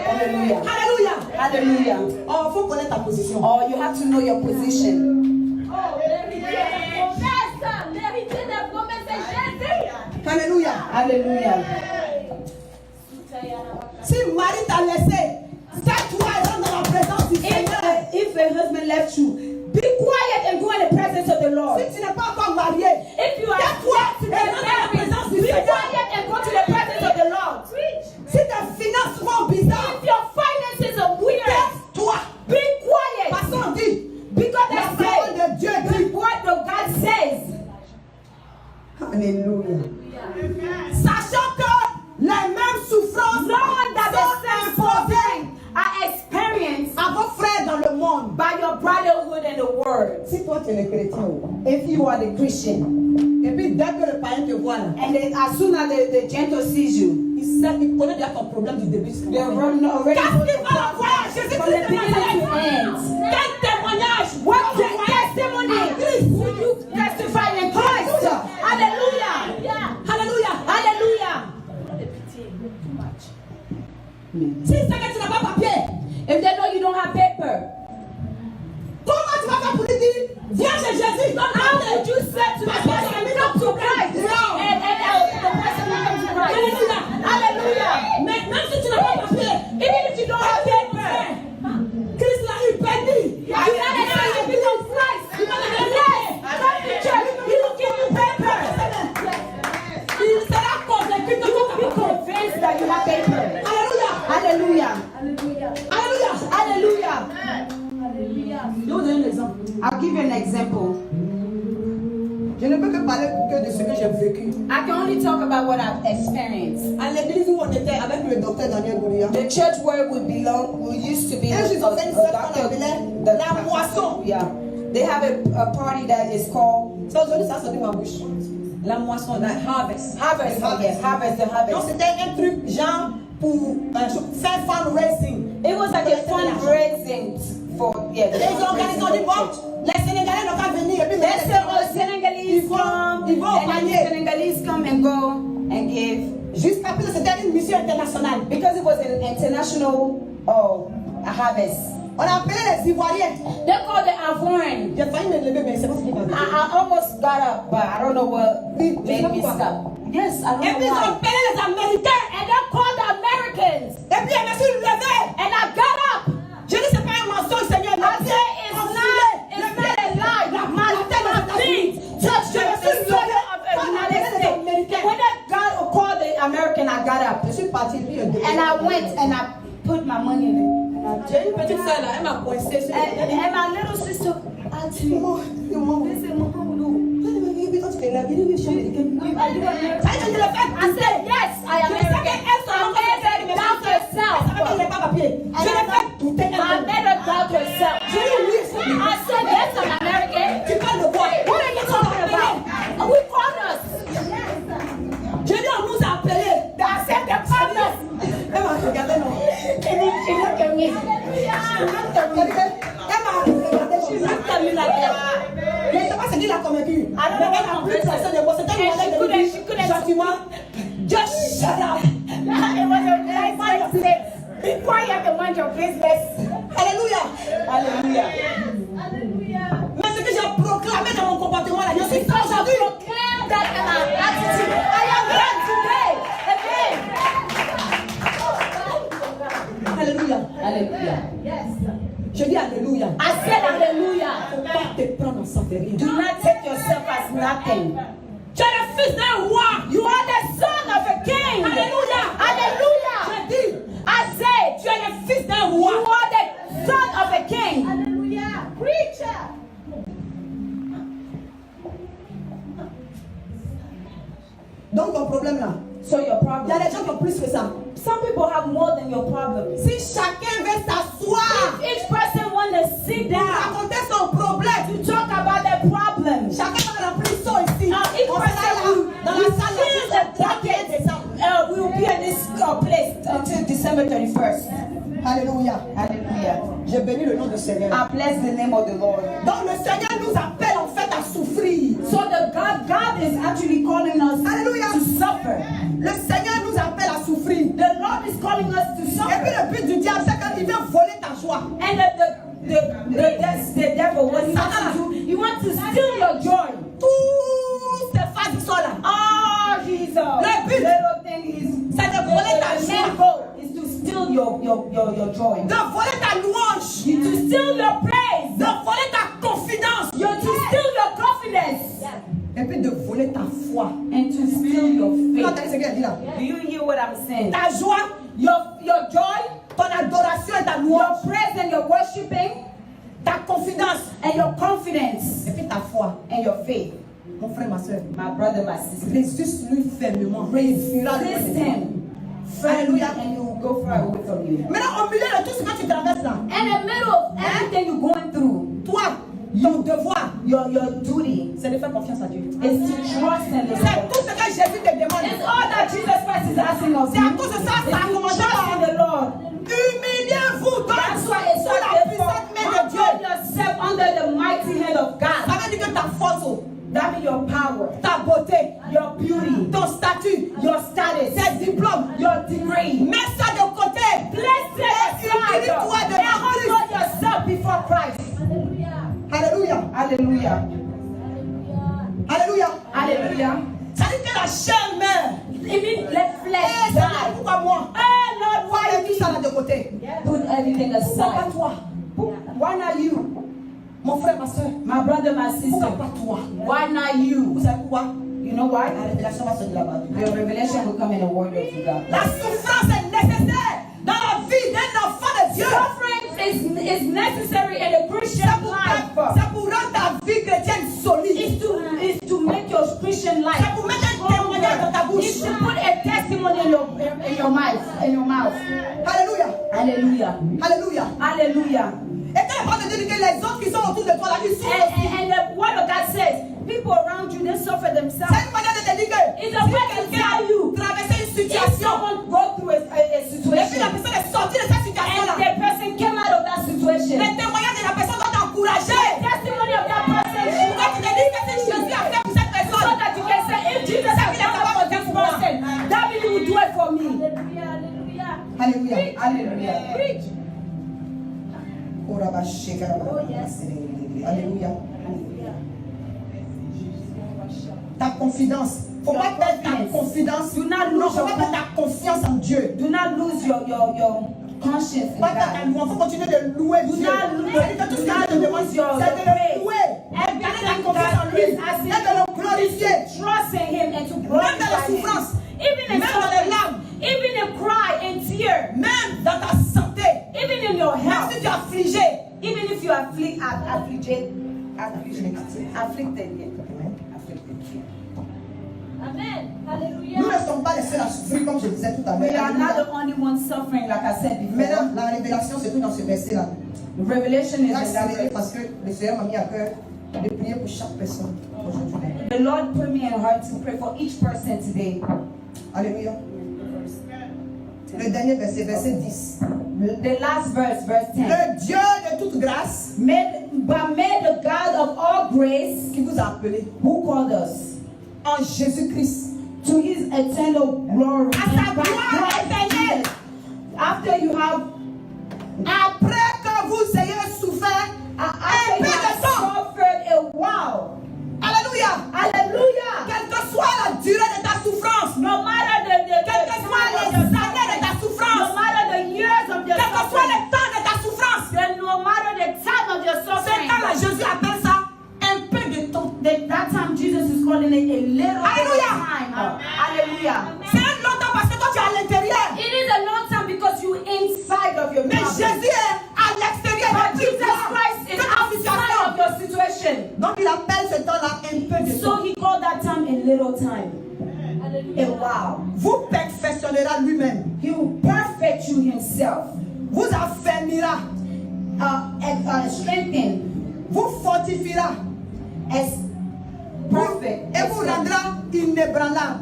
Hallelujah. Alléluia. Hallelujah. Oh, il faut connaître ta position. Oh, you have to know your position. Alléluia. Hallelujah. Si le mari t'a laissé, tais-toi et rentre dans la présence du Seigneur. If a husband left you, be quiet and go in the presence of the Lord. Si tu n'es pas encore marié, If you are tais-toi yet to et be rentre dans la married, présence du be Seigneur. quiet and go to the presence of the Lord. Si tes finances vont bizarres, If your finances are weird, tais-toi. be quiet. Parce qu'on dit, Because la they parole say de Dieu dit. what the God says. Alléluia. Sachant que les mêmes souffrances Knowing that the sont same imposées suffering are experienced à vos frères dans le monde. by your brotherhood in the world. Si toi tu es le chrétien, If you are the Christian, et puis dès que le païen te voit là, and then as soon as the Gentile sees you, il connaît déjà ton problème du début jusqu'à they're la fin. running already Qu'est-ce qu'il va envoyer à Jésus from the Christ de beginning to Nazareth? end. Quel témoignage? What testimony will you testify in Christ? Hallelujah. Alléluia. Hallelujah. Si c'est que tu n'as pas papier, If they know you don't have paper, comment tu vas faire pour lui dire, viens chez Jésus, donne how un would you say to the person, come to Christ? And the person will come to Christ. Alléluia. Hallelujah. Mais même si tu n'as pas papier, Even if you don't have paper, Christ l'a eu perdu. you gotta say you belong to Christ. You gotta say, yes, come to church. He will give you paper. Il sera convaincu que You tu will be as papier. convinced that you have paper. Alléluia. Hallelujah. Alléluia. Hallelujah. Je vais vous donner un exemple. I'll give you an example. Je ne peux que parler que de ce que j'ai vécu. I can only talk about what I've experienced. À l'église où on était avec le docteur Daniel Gouya, The church where we used to be Un with jour, ils ont fait une fête qu'on appelait la moisson. Yeah. They have a party that is called ça aujourd'hui ça sortit de ma bouche. La moisson, la harvest. Harvest, yes, harvest, the Donc harvest. c'était un truc genre pour faire fundraising. It was like a fundraising for, yeah. Et ils ont organisé, on dit bon, les Sénégalais n'ont qu'à venir et puis Let's say all Senegalese come, ils vont au and then panier. Senegalese come and go and give. Jusqu'à présent, c'était une mission internationale. Because it was an international harvest. On a appelé les Ivoiriens. They called the Avoine. J'ai failli me lever, mais c'est pas ce qui m'a dit. I almost got up, but I don't know what made me stop. Yes, I don't Et puis ils ont know why. appelé les Américains. And they called the Americans. Et puis elle me suis levée. And I got up. Je dis, c'est pas un mensonge, Seigneur. I said, it's not a lie. My feet touched the soil of the United States. When God called the American, I got up. Je suis partie, puis And I went and I put my money in it. J'ai une petite sœur là, elle m'a coincé sur And my little sister asked me, they said, I said, yes, I am American. I made her doubt herself. I made her doubt herself. I said, yes, I'm American. What are you talking about? Who called us? Je dis, on nous a appelés. I said, they called us. Elle m'a regardé, non. And then she looked at me. She looked at me. Elle m'a regardé, She looked at me like that. mais je sais pas ce qu'il a convaincu. I don't know Mais elle a pris personne de moi. C'était une And she manière de couldn't- dire gentiment, just shut up. It was a nice way to say, be quiet and mind your business. Alléluia. Hallelujah. Mais ce que j'ai proclamé dans mon comportement là, je suis ça Because I aujourd'hui. proclaim that in my attitude. I am here today. Amen. Alléluia. Hallelujah. Je dis alléluia. I said hallelujah. Faut pas te prendre sans faire rien. Do not take yourself as nothing. Tu es le fils d'un roi. You are the son of a king. Alléluia. Hallelujah. Je dis, I said, tu es le fils d'un you roi. are the son of a king. Hallelujah. Preacher. Donc ton problème là, So your il y a problem. des gens qui ont plus que ça. Some people have more than your problem. Si chacun veut s'asseoir, Each person want to sit down raconter son problème, to talk about their problem. chacun va remplir son ici. Now, each On sera là, person dans will la salle fill là, the bucket. We will be in this place until December 31st. Alléluia. Hallelujah. Je bénis le nom du Seigneur. I bless the name of the Lord. Donc le Seigneur nous appelle en fait à souffrir. So God is actually calling us Alléluia. to suffer. Le Seigneur nous appelle à souffrir. The Lord is calling us to Et puis suffer. le but du diable, c'est quand il vient voler ta joie. And the devil, what he wants to do, he wants to steal your joy. Toutes ces phases qui sont là, Oh, Jesus. Le but, little thing is c'est de voler ta the joie, main goal is to steal your joy. de voler ta louange, To steal your praise. de voler ta confidence, To steal your confidence. et puis de voler ta foi. And to steal your Tu faith. entends ce qu'il dit là? Do you hear what I'm saying? Ta joie, Your joy, ton adoration et ta your louange, praise and your worshiping, ta confidence, and your confidence, et puis ta foi. and your faith. Mon frère, ma soeur, My brother, my sister. résiste-lui fermement. Réussira le Resist Seigneur. him. Alléluia. And he will go far away from you. Maintenant, au milieu de tout ce que tu traverses là, In the middle of everything you're going through, toi, ton devoir, your duty c'est de faire confiance à Dieu. is to trust in the C'est Lord. tout ce que Jésus te demande. It's all that Jesus Christ is asking of C'est à you. cause de ça, Is ça a to commencé trust par in the Lord. humiliez-vous donc That's why it's sous so la therefore, puissante main de humble Dieu. yourself under the mighty hand of Ça God. veut dire que ta force, That means your power, ta beauté, your beauty, ton statut, your status, tes diplômes, your degree. mets ça de côté. Bless it aside Humilie-toi and devant Christ. humble yourself before Christ. Alléluia. Hallelujah. Alléluia. Hallelujah. Ça dit que la chair meurt. It means let Eh, flesh Seigneur, die. pourquoi moi? Oh Lord, Pourquoi why mettre tout ça me? là de côté? Put everything Pourquoi pas aside. toi? Why not you? Mon frère, ma soeur, My brother, my sister. pourquoi pas toi? Why not you? Vous savez pourquoi? You know why? La révélation va se dire là-bas. Your revelation will come in the word of God. La souffrance est nécessaire dans la vie d'un enfant de Dieu. Suffering is necessary in a Christian life. C'est pour rendre ta vie chrétienne solide. Is to make your Christian life C'est pour mettre un témoignage dans ta bouche. Is to put a testimony in your mouth. Alléluia. Hallelujah. Alléluia. Hallelujah. Et quand la parole de Dieu dit que les autres qui sont autour de toi, là, ils souffrent aussi. And the word of God says, people around you, they suffer themselves. C'est une manière de Alléluia. Preach. Alléluia. Ta confidence. Faut pas perdre ta confidence. Do not Non, lose faut your pas perdre ta confiance en Dieu. Do not lose your conscience in Pas perdre ta God. louange. Faut continuer de louer Dieu. C'est-à-dire que tout ce que Dieu te demande, c'est de le louer. Donner ta confiance en lui. Et de le glorifier. Trust in Him and to Même dans la glorify Him. souffrance. Even in Même dans les larmes. even in cry and tear, Même dans ta santé. even in your Même health, si tu es affligé. even if you are afflicted, Amen. Hallelujah. Nous ne sommes pas les seuls à souffrir, comme je disais tout à we are not l'heure. the only ones suffering, like I said before. Maintenant, la révélation se trouve dans ce verset-là. The revelation is Là, in c'est that vrai verse. parce que le Seigneur m'a mis à cœur de prier pour chaque personne aujourd'hui. The Lord put me in heart to pray for each person today. Alléluia. Le dernier verset, verset 10. The last verse, verse 10. Le Dieu de toute grâce But may the God of all grace, qui vous a appelé who called us en Jésus-Christ, to His eternal glory, à sa and by gloire Christ éternelle, Jesus, after you have après que vous ayez souffert un after peu you de have temps. suffered a while. Alléluia. Hallelujah. Quelle que soit la durée de ta souffrance, No matter quelles que soient les années de ta no souffrance, matter the years of your quel que soit suffering, le temps de ta souffrance, then no matter the time of your c'est suffering, quand là, Jésus appelle ça un peu de temps. that time Jesus is calling it a little bit of Hallelujah. time. Hallelujah. C'est un long temps parce que toi tu es à l'intérieur. It is a long time because you're inside of your Mais problem. Jésus est à l'extérieur. But Il Jesus voit Christ is toute ta outside situation. of your situation. Donc il appelle ce temps-là un peu de temps. So He called that time a little time. A while. Vous perfectionnera lui-même. He will perfect you Himself. Vous affermira. And strengthen Vous fortifiera. as perfect. Et vous rendra inébranlable.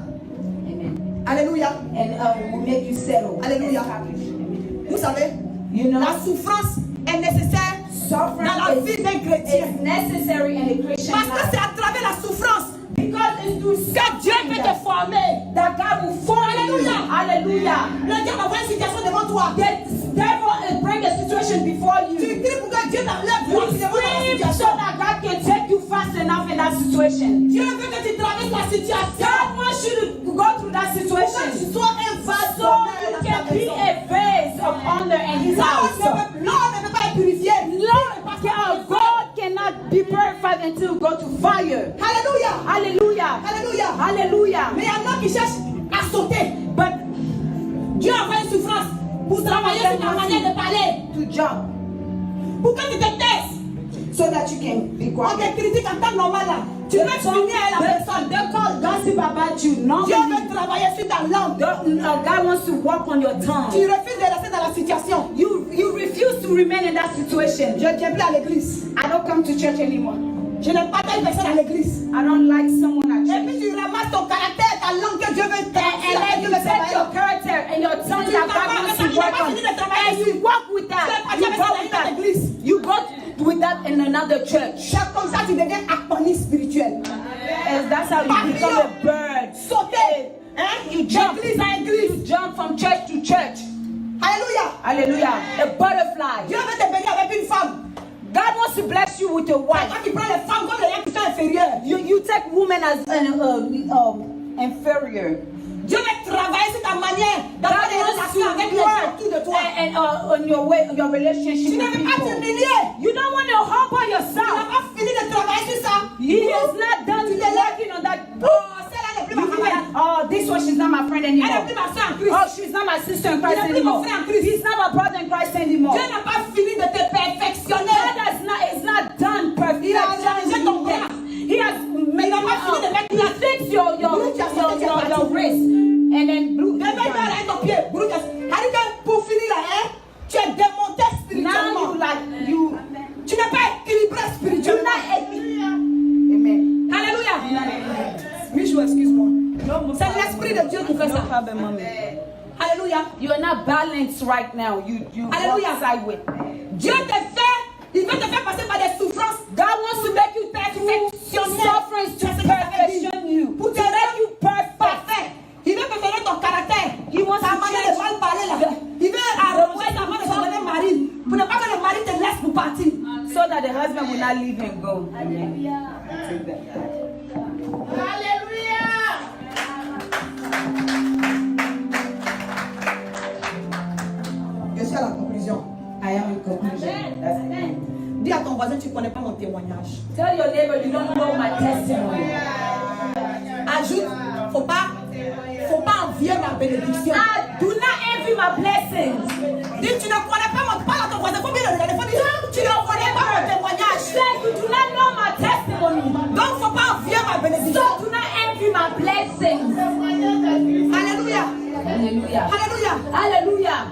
Amen. Alléluia. And will make you settle. Alléluia. Established. Vous savez, You know, la souffrance est nécessaire suffering dans la vie d'un chrétien. is necessary in a Christian Parce que life. c'est à travers la souffrance Because it's through que Dieu peut te former. that God will form you. Hallelujah. Hallelujah. Le diable envoie une situation devant toi. The devil is bring a situation before Tu you. cries pour que Dieu t'enlève You rapidement dans la scream so situation. that God can take you fast enough in that situation. Dieu veut que tu traverses la situation. God wants you to go through that Pour que tu situation sois un vase so you can be a vase of honor in His house. L'or ne peut pas être purifié. God cannot be purified until you go to fire. Alléluia. Hallelujah. Alléluia. Hallelujah. Mais il y en a qui cherchent à sauter. But Dieu envoie une souffrance pour travailler sur ta manière de parler. to jump Pour que tu te taises. so that you can be On quiet. te critique en temps normal là. Tu veux finir à la personne. They call gossip about you. Dieu Normally, veut travailler sur ta langue. God wants to work on your Tu tongue. refuses de rester dans la situation. You refuse to remain in that situation. Je ne viens plus à l'église. I don't come to church anymore. Je n'aime pas telle personne à l'église. I don't like someone at Et church. puis tu ramasses ton caractère, ta langue que Dieu veut And travailler. then you Dieu veut set your travailler. character and your tongue that God wants to work on. And you walk with that. You go with that. You go with that in another church. C'est comme ça que tu deviens agonie spirituelle. And that's how you become a bird. Sauter. Hein? You jump. D'église à église. You jump from church to church. Alléluia. Hallelujah. A butterfly. Dieu veut te bénir avec une femme. God wants to bless you with a wife. Toi qui prends les femmes comme les gens qui sont inférieurs. You take women as inferior. Dieu veut travailler sur ta manière God d'avoir des wants relations avec to les gens work autour de toi. and on your way, your relationship Tu ne with veux pas people. t'humilier. You don't want to humble Tu n'as yourself. pas fini de travailler sur ça. He has not done working on that. Oh, celle-là n'est plus ma You feel camarade. like, oh, this one, she's not my friend Elle n'est anymore. plus ma soeur en Christ. Oh, she's not my sister in Christ Il n'est plus mon anymore. frère en Christ. He's not my brother in Christ anymore. Dieu n'a pas fini de te perfectionner. God has not, is not done perfectly. Il a changé ton bras. He has made n'a pas fini de mettre he fixed your wrist and then blew. Demain, tu vas arrêter ton pied. Brûle. C'est-à-dire que pour finir là, hein, tu es démonté Now spirituellement. you Tu n'es pas équilibré do spirituellement. not. Amen. Alléluia. Michou, excuse-moi. C'est l'esprit de Dieu qui fait ça. Alléluia. You are not balanced right now. You Hallelujah. walk side with. Dieu te fait, il veut te faire passer par des souffrances. God wants to make you sufferings to perfection you. Pour te To make you perfect. parfait. Il veut perfectionner ton caractère. He wants Ta to manière de change mal parler là. Il veut arranger cannot leave and go. Hallelujah. Take that. Alléluia. Je suis à la conclusion. I am in conclusion. Amen. That's Amen. it. Dis à ton voisin, tu ne connais pas mon témoignage. Tell your neighbor you don't know my testimony. Ajoute, faut pas envier ma bénédiction. Do not envy my blessings. Dis, tu ne connais pas mon, parle à ton voisin, faut bien le regarder, faut dire, tu ne connais pas mon témoignage. Say you do not know my testimony. Donc, faut pas envier ma bénédiction. So do not envy my blessings. Alléluia. Hallelujah. Alléluia. Hallelujah.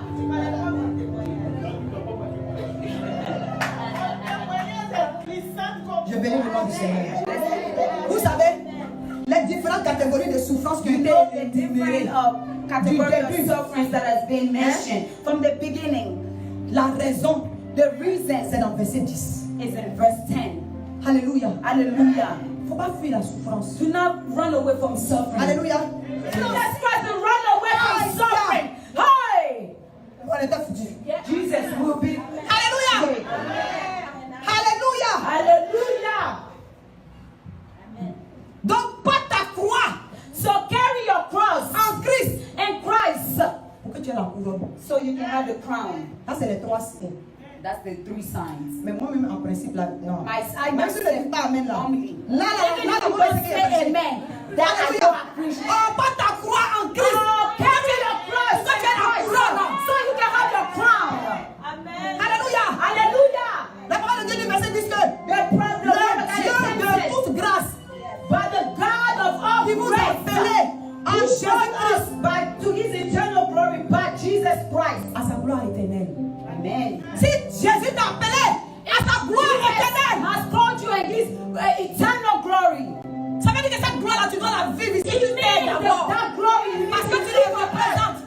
Je bénis le nom du Seigneur. Vous savez, les différentes catégories de souffrance qui ont été The énumérées. different category of sufferings that has been mentioned from the beginning. La raison, The reason c'est dans verset 10. is in verse 10. Alléluia. Hallelujah. Faut pas fuir la souffrance. Do not run away from suffering. Alléluia. Jesus Christ will run away from suffering. Hey! On était foutus. Jesus will be. Alléluia. Alléluia. Hallelujah. Donc, pas ta croix So carry your cross en Christ in Christ pour que tu aies la couronne. so you can have the crown. Ça, c'est les trois signes. That's the 3 signs. Mais moi-même, en principe, là, non. I Même si je ne dis pas Amen, là. Only. Là, Even if la you bonne don't say amen, that I Alléluia. don't appreciate. Oh, pas ta croix en Christ. Oh, carry your cross Pour que tu aies la in couronne. Christ so you can have your crown. Amen. Alléluia. Hallelujah. La parole de Dieu du verset dit que The word le of Dieu God de says, toute grâce but the God of all qui vous a grace appelé en who Jésus brought us Christ by to His eternal glory by Jesus Christ. à sa gloire éternelle. Amen. Si Jésus t'a appelé à sa gloire éternelle, Has called you in His eternal glory. ça veut dire que cette gloire-là, tu dois la vivre ici. It means d'abord. that glory Parce que tu le représentes.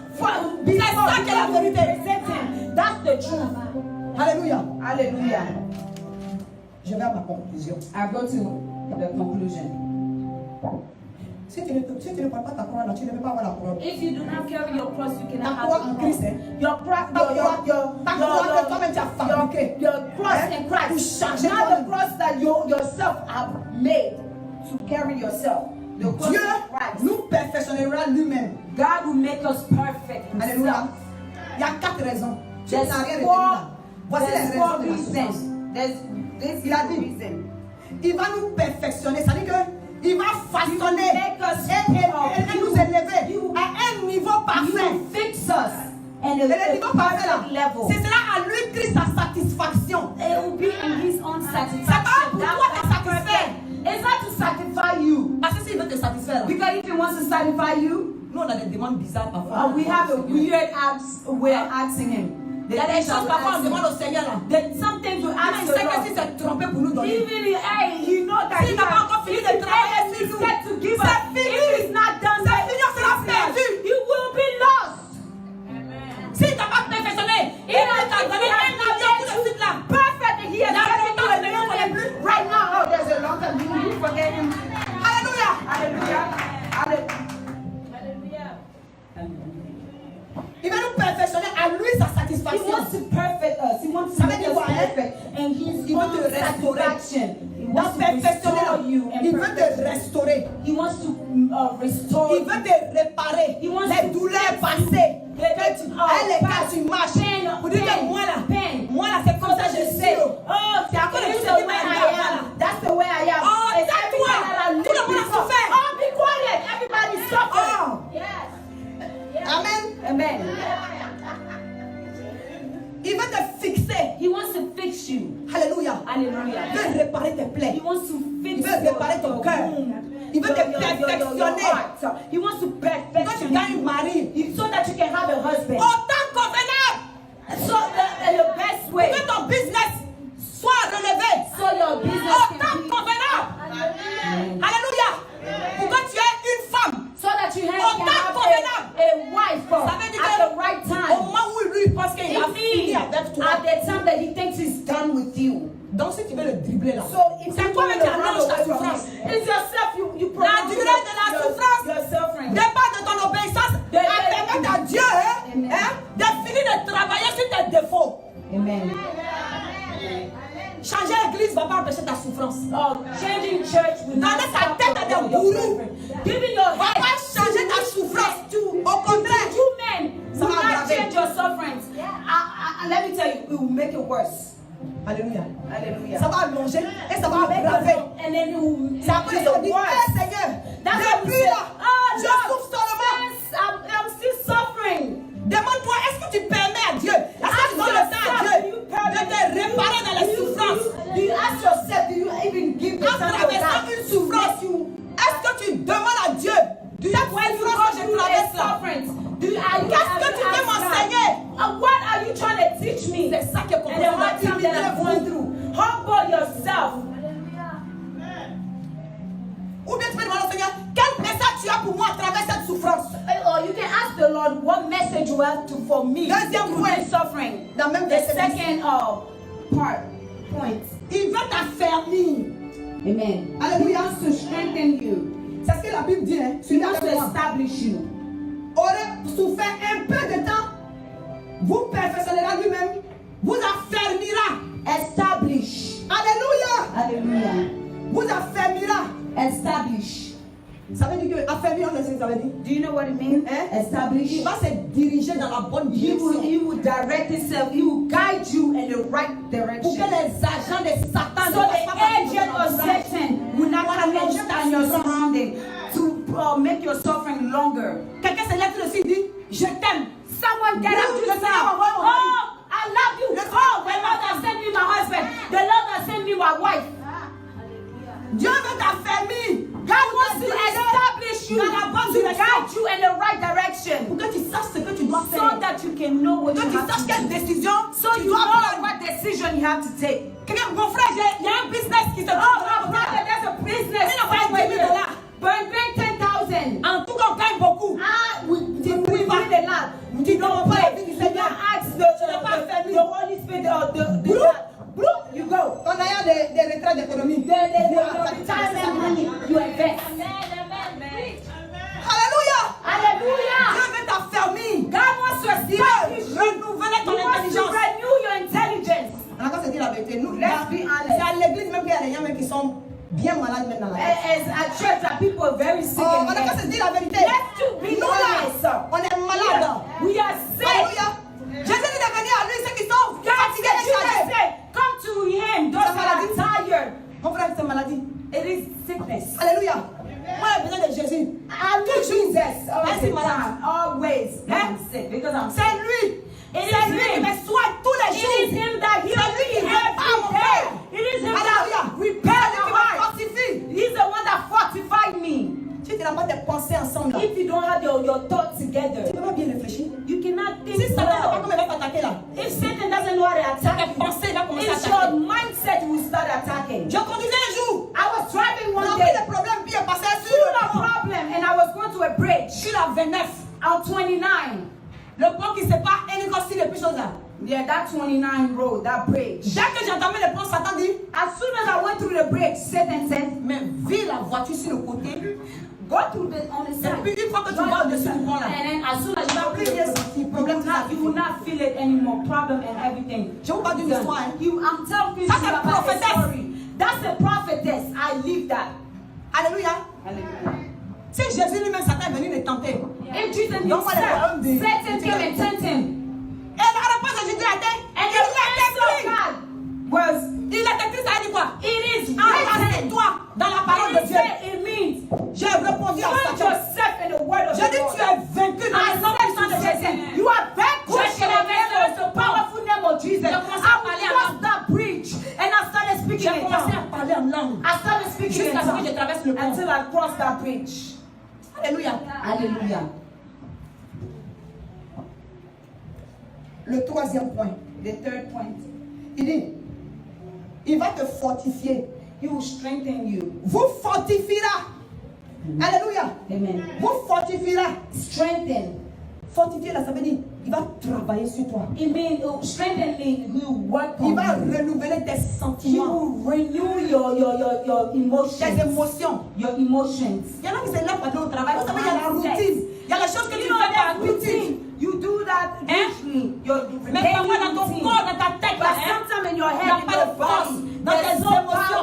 C'est ça qui est la vérité. That's the truth. Alléluia. Hallelujah. Je vais à ma conclusion. I go to the conclusion. Si tu ne prends pas ta croix là, tu ne peux pas avoir la couronne. If you do not carry your cross, you Ta cannot have croix the en cross. Christ, hein. Your cross, Ta croix que toi-même tu as fabriquée. your cross Hein? in Pour Christ. changer Not the toi-même. cross that you yourself have made to carry yourself. The cross Dieu of Christ. nous perfectionnera lui-même. God will make us perfect. Alléluia. Himself. Il y a 4 raisons. Tu There's n'as rien retenu four, là. Voici les there's raisons four de la souffrance. reasons. There's this Il a dit, reason. il va nous perfectionner. C'est-à-dire qu'il va façonner make us et nous élever à un niveau You parfait. will fix us and Et le niveau parfait là, perfect level. c'est cela à lui Christ sa satisfaction. It will be in His own C'est pas satisfaction. pour toi te satisfaire. It's not to satisfy you. Parce que s'il veut te satisfaire, là, Because if He wants to satisfy you, nous on a des demandes bizarres parfois. we have a weird way of asking Him. Il y a des choses parfois on demande au Seigneur là. There's something to Il ask sait the que si Lord. c'est trompé pour nous donner. Even hey, you know that S'il n'a pas encore fini de travailler He sur nous, said to give us. c'est fini. If it's not done, C'est fini, on sera perdu. You will be lost. S'il t'a pas perfectionné, il t'a donné un avion tout de suite là. Perfect, and He has La given puissance you de Dieu, on connaît plus. right now. Oh, there's a long time. You forget Him. Alléluia. Hallelujah. Hallelujah. Il va nous perfectionner à lui sa He satisfaction. wants to perfect us. He wants to Ça veut make dire us quoi, hein? perfect. And His Il veut own te restaurer. satisfaction. He Dans wants to perfectionner là, restore you and il veut perfect. te restaurer. He wants to restore Il veut te réparer He wants les to douleurs passées. Que tu les cas tu marches. pain, Pour dire que moi là, pain. moi là c'est comme ça je sais. Oh, C'est à cause de this tout is ce qui the m'a way aidé I là. am. That's the way I am. Oh, It's tais-toi. everything that I Tout le monde a before. souffert. Oh, be quiet. Everybody suffer. Oh. Yes. Amen. Amen. Il veut te fixer. He wants to fix you. Alléluia. Hallelujah. Il veut réparer tes plaies. He wants to fix Il veut réparer ton your cœur. womb. Il veut te Your perfectionner. heart. He wants to Quand tu perfection gagnes un mari, so that you can have a husband. au temps convenable, So the best way. que ton business soit relevé. So your business Au can temps be. convenable. Hallelujah. Alléluia. Pour que tu aies une femme. So that you Au can temps have convenable. a wife Ça veut dire at que the right au time. moment où lui pense qu'il a It fini means avec toi. at the time that he thinks he's done with you. Donc si tu veux le dribbler là, So if c'est you toi want qui to run annonce ta away from souffrance. it, it's yourself you La pronounce durée de la souffrance your suffering. dépend de ton obéissance à permettre à Dieu de finir de travailler sur tes défauts. Amen. Changer l'église ne va pas empêcher ta souffrance. Changing church will not Donner ta stop tête à des your gourous suffering. Giving your va head pas changer ta souffrance. Au to contraire, you men Ça will va not aggraver. change your sufferings. Let me tell you, it will make it worse. Alléluia. Hallelujah. Ça va allonger et ça va Make it aggraver. wrong, and then you will C'est après make ça it dit, worse. hey Seigneur, That's what we depuis say. là, je Lord, souffre seulement. yes, I'm still suffering. Demande-toi, est-ce que tu permets à Dieu, est-ce que tu donnes le temps à Dieu de te réparer dans les souffrances? Do you ask yourself, do you even give the En time of traversant God? une souffrance, est-ce que tu demandes à Dieu, cette When you souffrance go que je through a traverse là, suffering, qu'est-ce que tu veux m'enseigner? What are you trying to teach me? C'est ça qui est And the hard time that I'm going through. Humble yourself. Ou bien tu peux demander au Seigneur, quel message tu as pour moi à travers cette souffrance? Or you can ask the Lord what message you have for me Deuxième through point. this suffering. Dans même The verset 10. second point. Il veut t'affermir. Amen. Alléluia. He wants to strengthen you. C'est ce que la Bible dit, hein. He Suivez wants avec to moi. establish you. Aurait souffert un peu de temps, vous perfectionnera lui-même, vous affermira. Establish. Alléluia. Hallelujah. Vous affermira. Establish. Ça veut dire que affermir, on sait ce que ça veut dire. Do you know what it means? Hein? Establish. Il va se diriger dans la bonne direction. He will direct himself. He will guide you in the right Pour direction. que les agents de Satan So ne passent pas the par agent of Satan will not come and stand your surrounding to make your suffering longer. Quelqu'un se lève dessus et dit, je t'aime. Someone get up Le to Seigneur now. envoie mon mari. Oh, I love you. Oh, the Lord has sent me my husband. The Lord has sent me my wife. Dieu veut t'affermir. God wants to establish you, Dans la bonne to direction. guide you in the right direction, Pour que tu saches ce que tu dois so faire. that you can know what Que you tu have saches to quelle do. décision So tu you dois know prendre. what decision you have to take. Quelqu'un, mon frère, il y a un business qui se Oh, trouve. my brother, there's a business. Il a pas right $10 000. here. But bring 10,000. En tout cas, on gagne beaucoup. We oui, va. need a lot. Tu n'auras pas la vie du You Seigneur. ask Tu n'as pas fermé. the Holy Spirit or the you go. On a des retraites d'économie. The retirement money you invest. Alléluia. Hallelujah. Dieu veut t'affermir. God wants to establish you. Renouveler He ton wants to intelligence. renew your intelligence. On va se dire la vérité. Nous, Let's be honest. c'est à l'église même qu'il y a des gens même qui sont bien malades même dans la tête. As a church, that people are very sick. Oh, in on a qu'à the se dire la vérité. Let's to be Nous là, honest. on est malades. We are sick. Alléluia. Jésus dit de venir à lui ceux qui sont God fatigués said, et Jesus chargés. said, come to him, those that are tired. Mon frère, c'est maladie. It is sickness. Alléluia. Moi, j'ai besoin de Jésus. I need Jesus all Merci, the madame. time, always. Hein? I'm sick because I'm sick. C'est lui. It C'est is lui qui him. me soigne tous les It jours. is him that heals C'est lui qui me répare mon every day. cœur. It is him Alléluia. that repairs C'est lui qui my me heart. fortifie. He's the one that fortified me. Si tu n'as pas tes pensées ensemble, là, If you don't have your thoughts together, tu ne peux pas bien réfléchir. you cannot think Si Satan ne sait pas well. comment il va t'attaquer là, If Satan doesn't know how to attack tes you, pensées vont commencer à it's your attaquer. mindset will start attacking. Je conduisais un jour, I was driving one rempli day de problèmes, puis il est passé sur through le a pont. problem and I was going to a bridge Sur la 29. on 29. Le pont qui sépare Hélicostie et puis chose là. Yeah, that 29 road, that bridge. Dès que j'ai entamé le pont, Satan dit, As soon as I went through the bridge, Satan said, mais vis la voiture sur le côté. go through on the Et side. puis une fois que tu Drive vas on the au-dessus side. du pont là, And then as soon as you tu vas go plus through dire the si problème you will not feel it anymore. Problem and everything. Je vous parle d'une histoire. Hein. I'm telling you Ça, c'est about a prophétesse. story. That's a prophetess. I live that. Alléluia. Hallelujah. Si Jésus lui-même, Satan est venu le tenter. If Jesus Donc, on est himself, homme de- Satan came and tempted him. Et la réponse de Jésus était, And il the était answer of écrit. God was, Il était écrit, ça dit quoi? it is Enraciне-toi dans la parole de It Dieu. said it means, J'ai répondu à put Satan. yourself in the word of J'ai the dit, Lord. tu es vaincu dans I le nom puissant de said to Jésus. Satan, you are vanquished in the name of the powerful name of Jesus. I crossed that bridge and I started speaking J'ai in commencé à tongues. parler en langue. I started speaking in Jusqu'à ce que je tongues traverse le pont. until I crossed that bridge. Alléluia. Hallelujah. Le troisième point. The third point, Il dit, il va te fortifier. he will strengthen you. Vous fortifiera. Alléluia. Amen. Vous fortifiera. Strengthen. Fortifier là, ça veut dire, il va travailler sur toi. It means strengthen me. He will work Il on va you. renouveler tes He sentiments, will renew your tes emotions. émotions. Your emotions. Il y en a qui se lèvent pour aller au travail. Vous savez, il y a la routine. Il y a les choses que tu You know fais par that routine. routine. You do that usually. Your Mais daily parfois dans ton routine. corps, dans ta tête, But là, hein, sometimes in your il n'y a head, in pas your de force. body, Dans there's tes no émotions,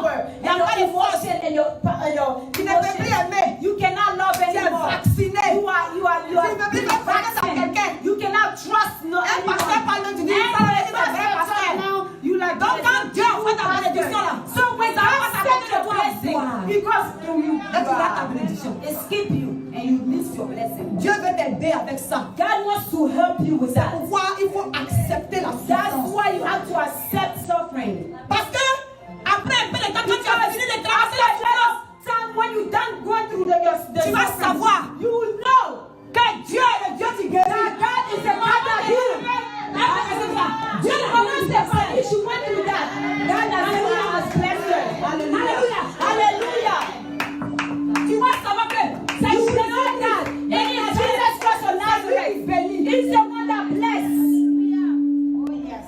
skip you and you miss your blessing. Dieu veut t'aider avec ça. God wants to help you with that. Pourquoi il faut accepter la That's souffrance? why you have to accept suffering. Parce que après un peu de temps, quand tu as fini de traverser la souffrance, Time when you done going through the tu vas suffering, savoir you will know que Dieu est le Dieu qui guérit. that God is a God that heals. Dieu ne commence pas. If you went through that, God has blessed you. Hallelujah. Hallelujah. Tu vas savoir que c'est You will Jésus know that. qui And in Jesus Christ of Nazareth, He's the one that bless. Oh, yes.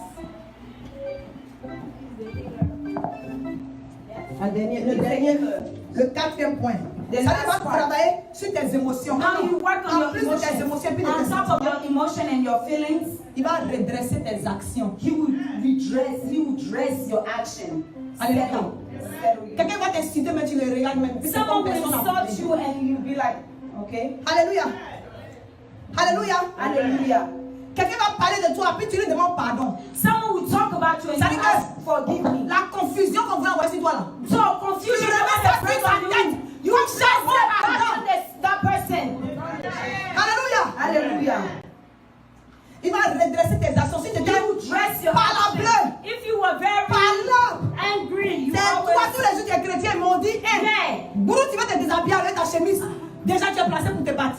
Le quatrième point. Ça va travailler sur tes émotions. Now you work on En your plus de tes émotions, puis de on tes top of your emotion and your feelings. il va redresser tes actions. He will dress your action. Alléluia. Settle you. Quelqu'un va t'inciter, mais tu le regardes même. C'est Someone comme will personne n'a insult you and you'll be like, okay. Alléluia. Alléluia. Hallelujah. Quelqu'un va parler de toi, puis tu lui demandes pardon. Someone will talk about you and Ça you dit ask, que forgive me. la confusion qu'on veut envoyer sur toi là. So Tu confusion le remets ça sur ta tête. You just cherches say back pardon. on that person. Alléluia. Hallelujah. Il va redresser tes actions. Si tu He étais will dress your par la action. bleue, If you were very par l'homme, angry, you c'est toi, tous always les jours des chrétiens m'ont dit, hey, yeah. Bourou, tu vas te déshabiller avec ta chemise. Déjà, tu es placé pour te battre.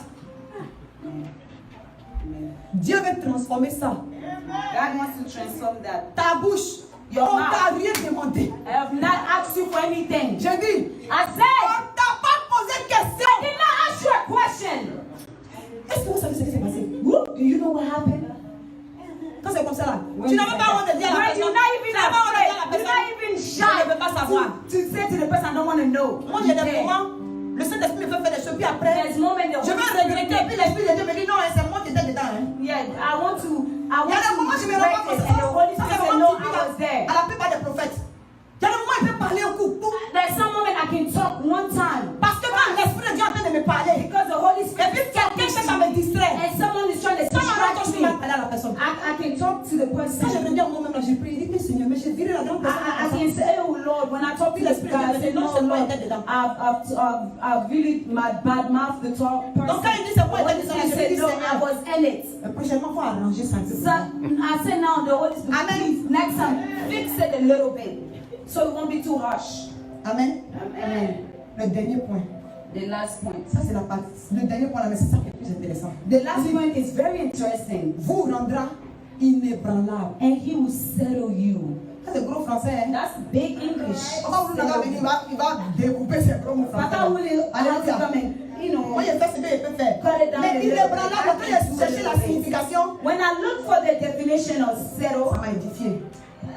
Dieu veut transformer ça. God wants to transform that. Ta bouche, Your on mouth. t'a rien demandé. I have not asked you for anything. J'ai dit, I said, on t'a pas posé de question. I did not ask you a question. Est-ce que vous savez ce qui s'est passé? Do you know what happened? Quand c'est comme ça là, tu n'as même pas honte de dire à la When personne. you're not even Tu n'as pas honte de dire à la afraid, you're personne. not even Je shy ne veux pas savoir. to say to the person, I don't want to know. Moi, j'ai des moments, le Saint-Esprit me fait faire des choses, puis après, There's moment the je Holy veux Spirit regretter, puis l'Esprit de Dieu me dit, non, c'est moi qui étais dedans. Hein. Yeah, I want to Il y a des moments, je me rends pas compte. and the Holy Ça, Spirit c'est said, vraiment no, I was there. à la plupart des prophètes. Il y a des moments, il peut parler un coup. Boum. There's some moment I can talk one time Parce que quand l'Esprit de Dieu est en train de me parler, because the Holy et Spirit puis quelqu'un cherche à me distraire, and someone is trying to ça m'arrête quand je distract peux me. même parler à la personne. I can talk to the Quand je person. me dis à moi-même, là, j'ai prié, il dit, Seigneur, mais j'ai viré la grande personne. I can say, oh Lord, when I talk to this guy, I say, no, Lord, I've really my bad mouth to talk person. Donc quand il dit, c'est moi, The il Holy dit, Seigneur, Spirit je said, dis, no, I Seigneur, was in it. prochainement, il faut arranger ça. So I said, now the Holy Spirit, Amen. please, next time, fix it a little bit, so it won't be too harsh. Amen. Amen. Le dernier point. The last point. Ça, c'est la partie. Le dernier point, là, mais c'est ça qui est plus intéressant. The last point is very interesting. Vous rendra inébranlable. And he will settle you. Ça, c'est gros français, hein. That's big English. Comment vous n'avez venir, il va découper ses gros mots français. Papa will have to Alléluia. come and, you know, Moi, j'ai fait ce que je peux faire. cut it down. Mais inébranlable, quand j'ai cherché la signification, When I looked for the definition of settle, ça m'a édifié.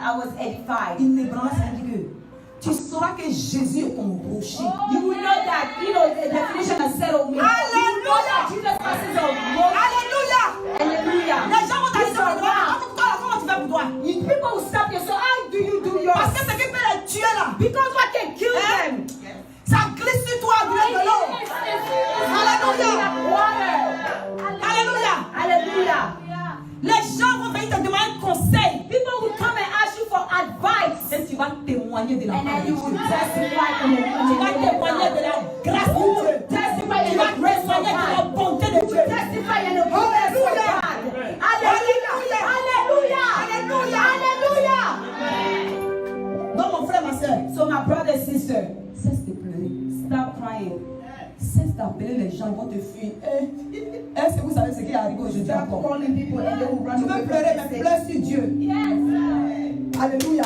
I was edified. Inébranlable, ça veut dire que tu sauras que Jésus est ton rocher. You will know that, you know, the definition of settle means. You will know that Jesus Christ is a rock. Alléluia. Hallelujah. Les gens vont He's t'aller a rock. comment tu fais pour toi? People will stop you. So how do you do yours? Parce que ce qui peut les tuer là, Because what can kill them? ça glisse sur toi avec de l'eau. Alléluia. Alléluia. Hallelujah. Les gens vont venir te demander conseil. People will come and ask you for advice. Et tu vas témoigner de la And then parole you de will Dieu. testify in the Tu vas témoigner de la grâce de Dieu. testify Tu in vas the grace of témoigner de la God. bonté de Dieu. Testify in the goodness of Hallelujah. God. Hallelujah. Hallelujah. Hallelujah. Hallelujah. Donc mon frère, ma soeur, So my brother, sister, cesse de pleurer. Stop crying. cesse d'appeler les gens, ils vont te fuir. Est-ce que vous savez ce qui est arrivé aujourd'hui Stop encore? calling people and they will run Tu away veux from pleurer, the mais stage. pleure sur Dieu. Yes. Alléluia.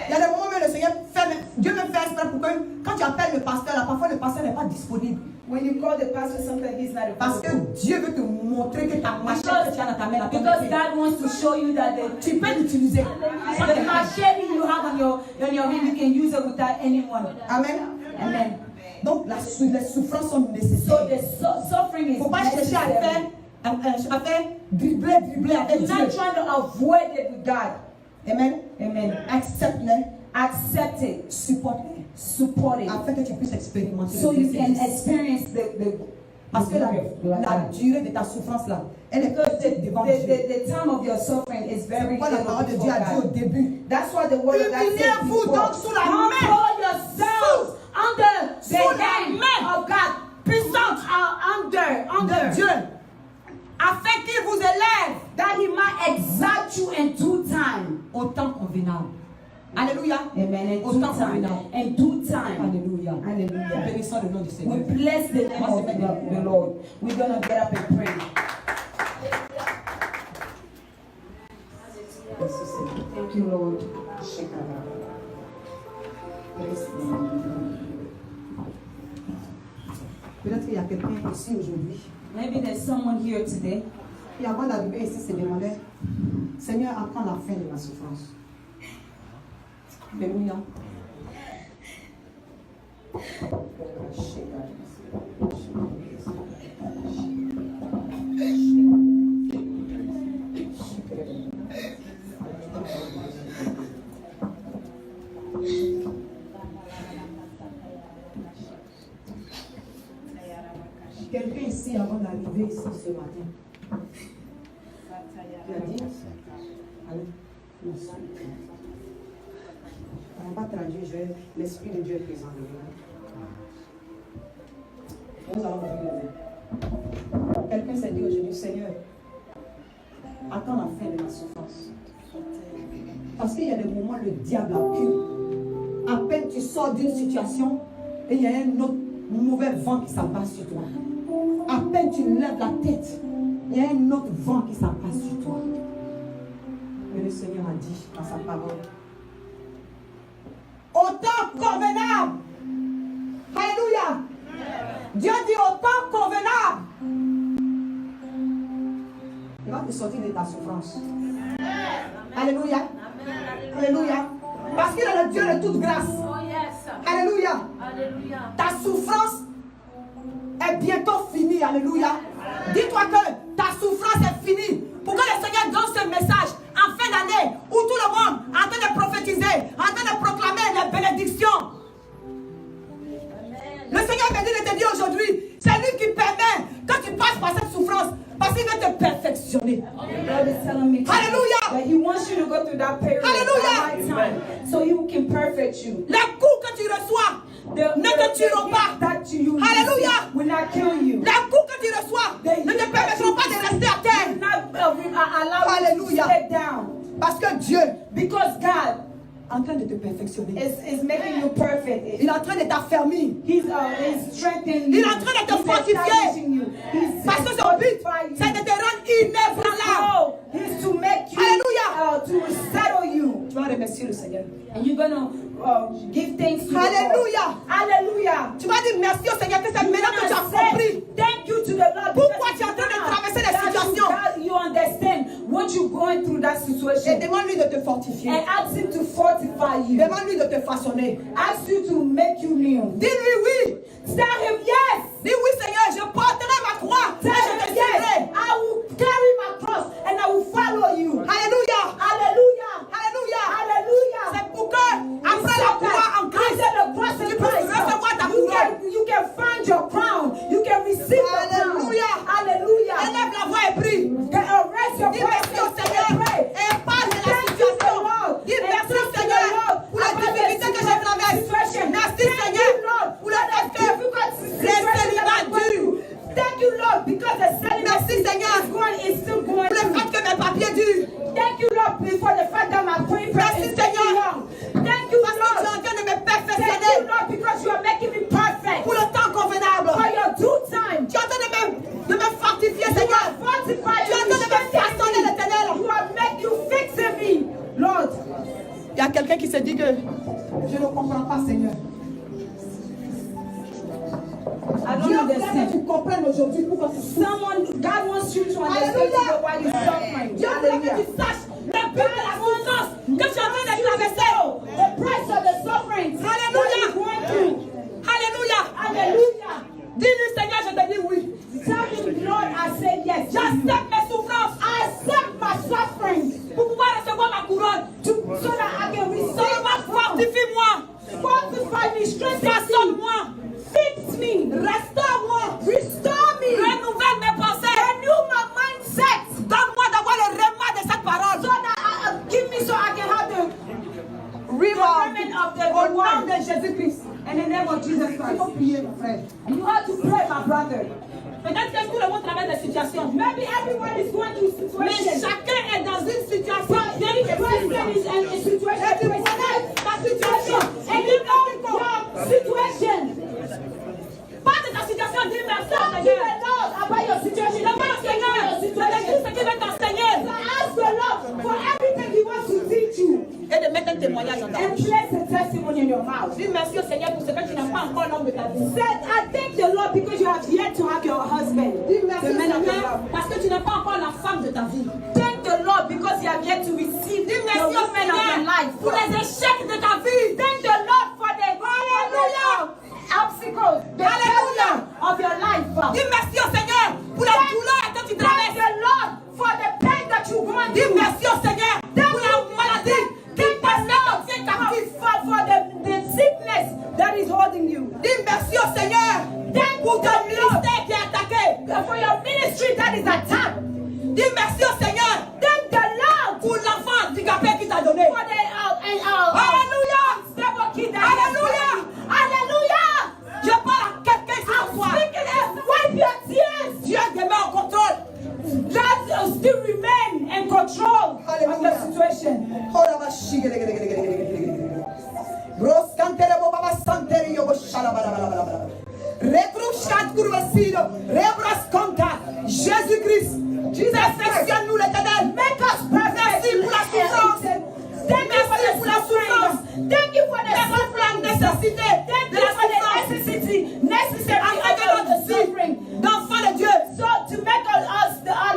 Il y a des moments où le Seigneur fait, Dieu me fait exprès pour que quand tu appelles le pasteur, là, parfois le pasteur n'est pas disponible. When you call the pastor, sometimes he's not Parce que available. Dieu veut te montrer que ta machette que tu as dans ta main, la Because bonne God wants to show you that tu peux l'utiliser. the machete you have on your hand, you can use it without anyone. Amen. Amen. Donc les souffrances sont So nécessaires. the suffering Il ne is faut pas chercher à necessary. faire dribbler avec You're Dieu. not trying to avoid it with God. Amen. Amen. Accepte-les, Accept it. supporte-les, Support it. afin que tu puisses expérimenter So le you can délice. experience the Parce que la durée de ta souffrance là, elle est because petite devant Dieu. the time of your suffering is very Pourquoi la little parole de before Dieu a dit au God. début? That's why the word of God says Humiliez-vous before, donc sous la main. humble yourselves under the Sous la hand main. of God. puissante de Dieu, afin qu'il vous élève, that he might exalt you in due time, au temps convenable. Alléluia. Amen. Au temps convenable. In due time. Alléluia. Hallelujah. Bénissons le nom du Seigneur. We bless the name of the Lord. We're going to get up and pray. Thank you, Lord. Peut-être qu'il y a quelqu'un ici aujourd'hui Maybe there's someone here today. qui, avant d'arriver ici, se demandait, Seigneur, apprends la fin de ma souffrance. Alléluia. Quelqu'un ici, avant d'arriver ici ce matin, tu as dit, allez, merci. On va pas traduire, l'Esprit de Dieu est présent. Nous allons ouvrir. Quelqu'un s'est dit aujourd'hui, Seigneur, attends la fin de ma souffrance. Parce qu'il y a des moments, le diable accule. À peine tu sors d'une situation, et il y a un autre mauvais vent qui s'abat sur toi. À peine tu lèves la tête, il y a un autre vent qui s'abat sur toi. Mais le Seigneur a dit dans sa parole, au temps convenable. Alléluia. Dieu dit au temps convenable. Il va te sortir de ta souffrance. Alléluia. Alléluia. Parce qu'il est le Dieu de toute grâce. Alléluia. Ta souffrance est bientôt finie. Alléluia. Dis-toi que ta souffrance est finie. Pour que le Seigneur donne ce message en fin d'année où tout le monde est en train de prophétiser, en train de proclamer les bénédictions. Le Seigneur me dit de te dire aujourd'hui, c'est lui qui permet que tu passes par cette souffrance parce qu'il veut te perfectionner. God is telling me Hallelujah. that He wants you to go through that period, Hallelujah. that hard time, so He can perfect you. Les coups que tu reçois ne te tueront pas. That to you Alléluia. will not kill you. Les coups que tu reçois ne te permettront pas de rester à terre. Not allow you to Hallelujah. stay down, Parce que Dieu because God En train de te perfectionner. is making you perfect. il est en train de t'affermir. He's strengthening you. Il est en train de te He's fortifier. establishing you. He's Parce que son but, c'est de te rendre inébranlable. He's to make you, Alléluia. to settle you. Tu vas remercier le Seigneur. And you're gonna give thanks to Alléluia. the Lord. Hallelujah. Tu vas dire merci au Seigneur que c'est maintenant que tu as compris. Thank you to the Lord. Pourquoi tu es en train de traverser les situations. You understand what you're going through that Et situation. demande-lui de te fortifier. And ask him to fortify you. Demande-lui de te façonner. Ask you to make you new. Dis-lui oui. Tell him yes. Dis oui Seigneur, je porterai ma croix. Et Tell je him te yes. suivrai. I will carry my cross and I will follow you. Alléluia. Hallelujah. Alléluia. Hallelujah. C'est pour que après la croix en Christ, after the cross in tu peux Christ, recevoir ta couronne. you can find your crown. You can receive your crown. Hallelujah. Hallelujah. Élève la voix et prie. Raise your Dis voice merci au and Seigneur. pray. Et parle de la Thank you, situation. Lord. Dis And merci thank you, Seigneur Lord, pour la about difficulté the que je traverse. situation. Merci Thank Seigneur you, Lord, pour le fait que les célibats durent. Thank you, Lord, because the Merci Seigneur is still going pour le through. fait que mes papiers durent. Thank you, Lord, for the fact that my prayer Merci, is taking Seigneur. long. Thank you, Parce que tu es Lord. en train de me Thank you, perfectionner Lord, because you are making me perfect pour le temps convenable. for your due time. Tu es en train de me fortifier Seigneur. Fortify Tu es en train de me façonner l'éternel. You are making you fixing me, Lord. Il y a quelqu'un qui se dit que Je ne comprends pas, Seigneur. I Dieu don't voulait que understand. tu comprennes aujourd'hui pourquoi tu souffres. Someone, God wants you to understand Alléluia. why you're suffering. Dieu voulait que tu saches le but de la souffrance que tu es en train de traverser. The price of the suffering Alléluia. that you're going through. Alléluia. Hallelujah. Dis-lui Seigneur, je te dis oui. Tell him, Lord, I say yes. J'accepte mes souffrances I accept my suffering pour pouvoir recevoir ma couronne. so that I can receive Seulement my crown. fortifie-moi. Fortify me, strengthen me, Façonne-moi. fix me, Restaure-moi. restore me, Renouvelle mes pensées. renew my mindset. Donne-moi d'avoir le réma de cette parole. travers des situations. Maybe everyone is going through Mais situations. chacun est dans une situation. Every person is in a situation. Ta situation. And you know your situation. Pas de ta situation, dis merci au Don't give Seigneur. a Lord about your situation. Demande au Seigneur de dire ce qu'il veut t'enseigner. Ask the Lord for everything He wants to teach you. Et de mettre un témoignage dans ta And bouche. place a testimony in your mouth. Dis merci au Seigneur pour ce que tu n'as pas encore l'homme de ta vie. Said, I thank the Lord because you have yet to have your husband. Parce que tu n'as pas encore la femme de ta vie. Thank the Lord because you have yet to receive Dis the merci au woman of your Seigneur life. pour les échecs de ta vie. Thank the Lord for the obstacles, the failure of your life. Dis merci au Seigneur pour la douleur que tu Thank traverses. the Lord for the pain that you're going Dis through. merci au Seigneur pour la maladie qui passe dans tes captifs. For the sickness that is holding you. Dis merci au Seigneur pour ton ministère qui est attaqué. For your ministry that is attacked. Dis merci au Seigneur Thank the Lord pour l'enfant handicapé qui t'a donné. for the Alléluia. stable kid that Alléluia. Hallelujah. Je parle à quelqu'un qui I'm toi. speaking it. Wipe your tears. Dieu demeure au contrôle. God still remain in control of the situation. Jésus-Christ, perfectionne-nous l'éternel. Make us perfect. Merci pour la souffrance. Thank you for the Merci pour la souffrance. Thank you for the Merci pour la nécessité Thank de you la for the souffrance. necessary Afin que of notre the vie suffering. d'enfant de Dieu So to make our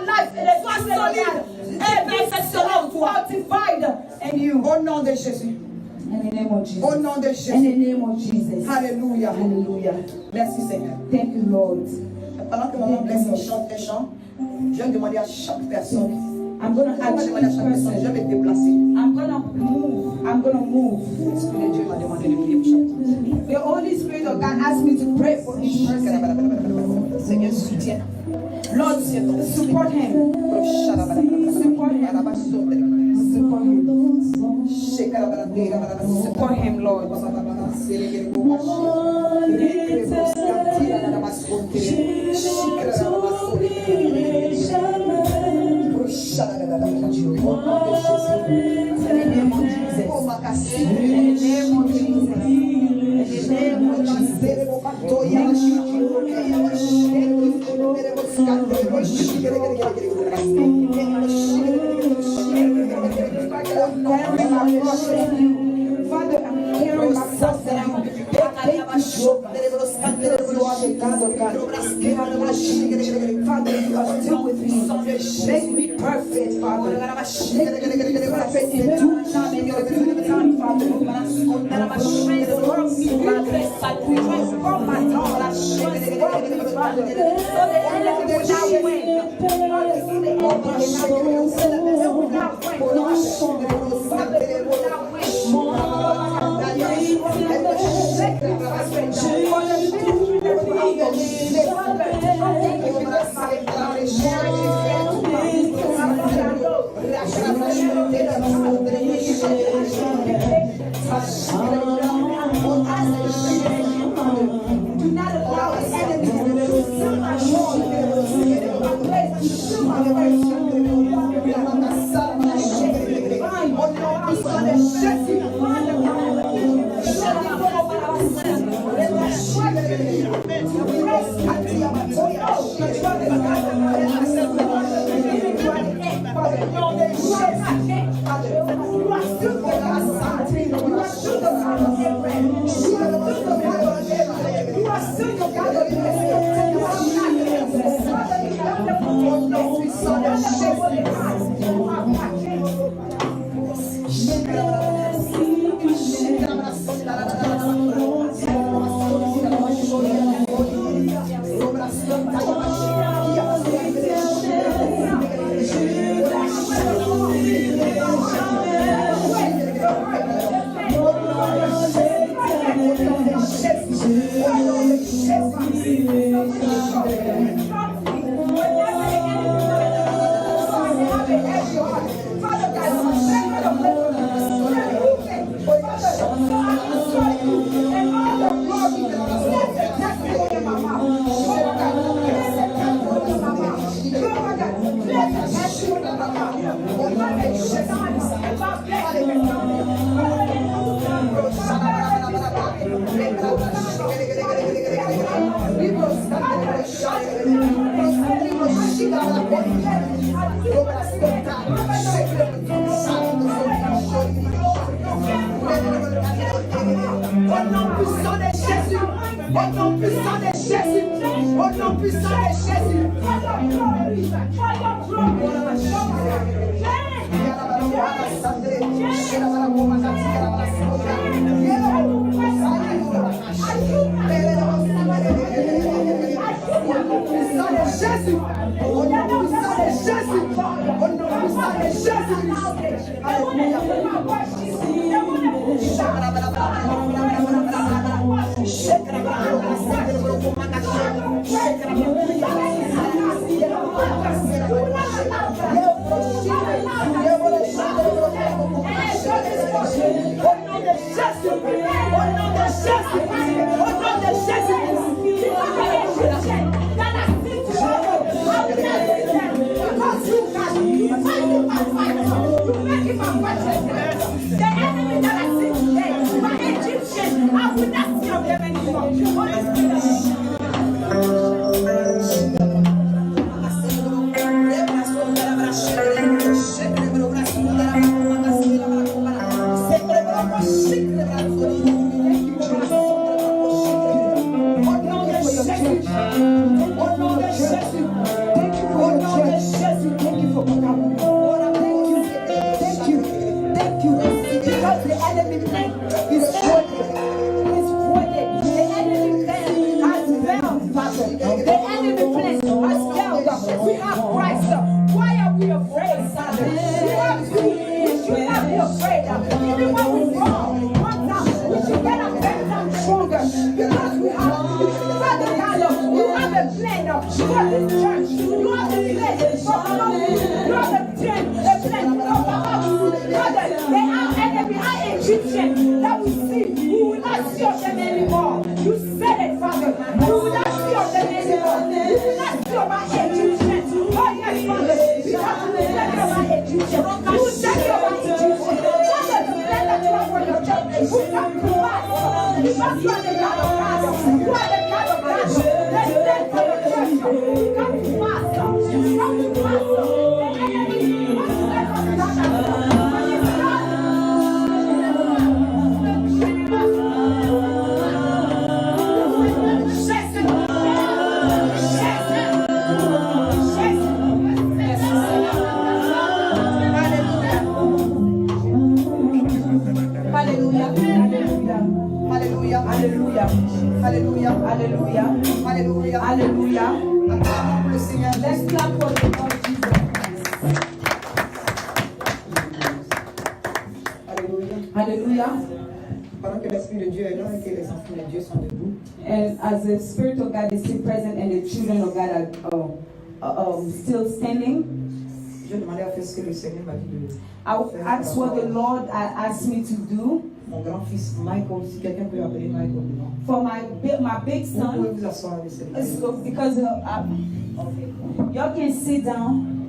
life soit solide et perfectionnée en toi. fortified in you. Au nom de Jésus. In the name of Jesus. Au nom de In Jésus. the name of Jesus. Alléluia. Hallelujah. Merci Seigneur. Thank you, Lord. Pendant que maman blesse et chante les chants, je vais demander à chaque personne. I'm going to Je vais ask demander à each chaque personne, je person. vais me déplacer. I'm going to move. I'm going to move. L'Esprit de Dieu m'a demandé de prier pour chaque personne. The Holy Spirit of God asked me to pray for each person. Seigneur, soutiens. Lord, support him. Support him, Lord. Father, I'm hearing myself that I'm Father, you are still with me. Make me perfect, Father. Make me perfect in due time, in your due time, Father. Transform me, transform my thoughts, transform me, Father. So the enemy will not win. Father, so the enemy will not do not allow the enemy to steal my joy, my place, to steal my praise. Au nom puissant de Jésus. Au nom puissant de Jésus. Au nom puissant de Jésus. Jésus, au nom puissant de Jésus, au nom puissant de Jésus, alléluia. And as the Spirit of God is still present and the children of God are still standing, I will ask what the Lord asked me to do. Mon grand-fils Michael, si quelqu'un peut l'appeler Michael devant. For my big son, Vous pouvez vous asseoir avec cette personne. because y'all can sit down.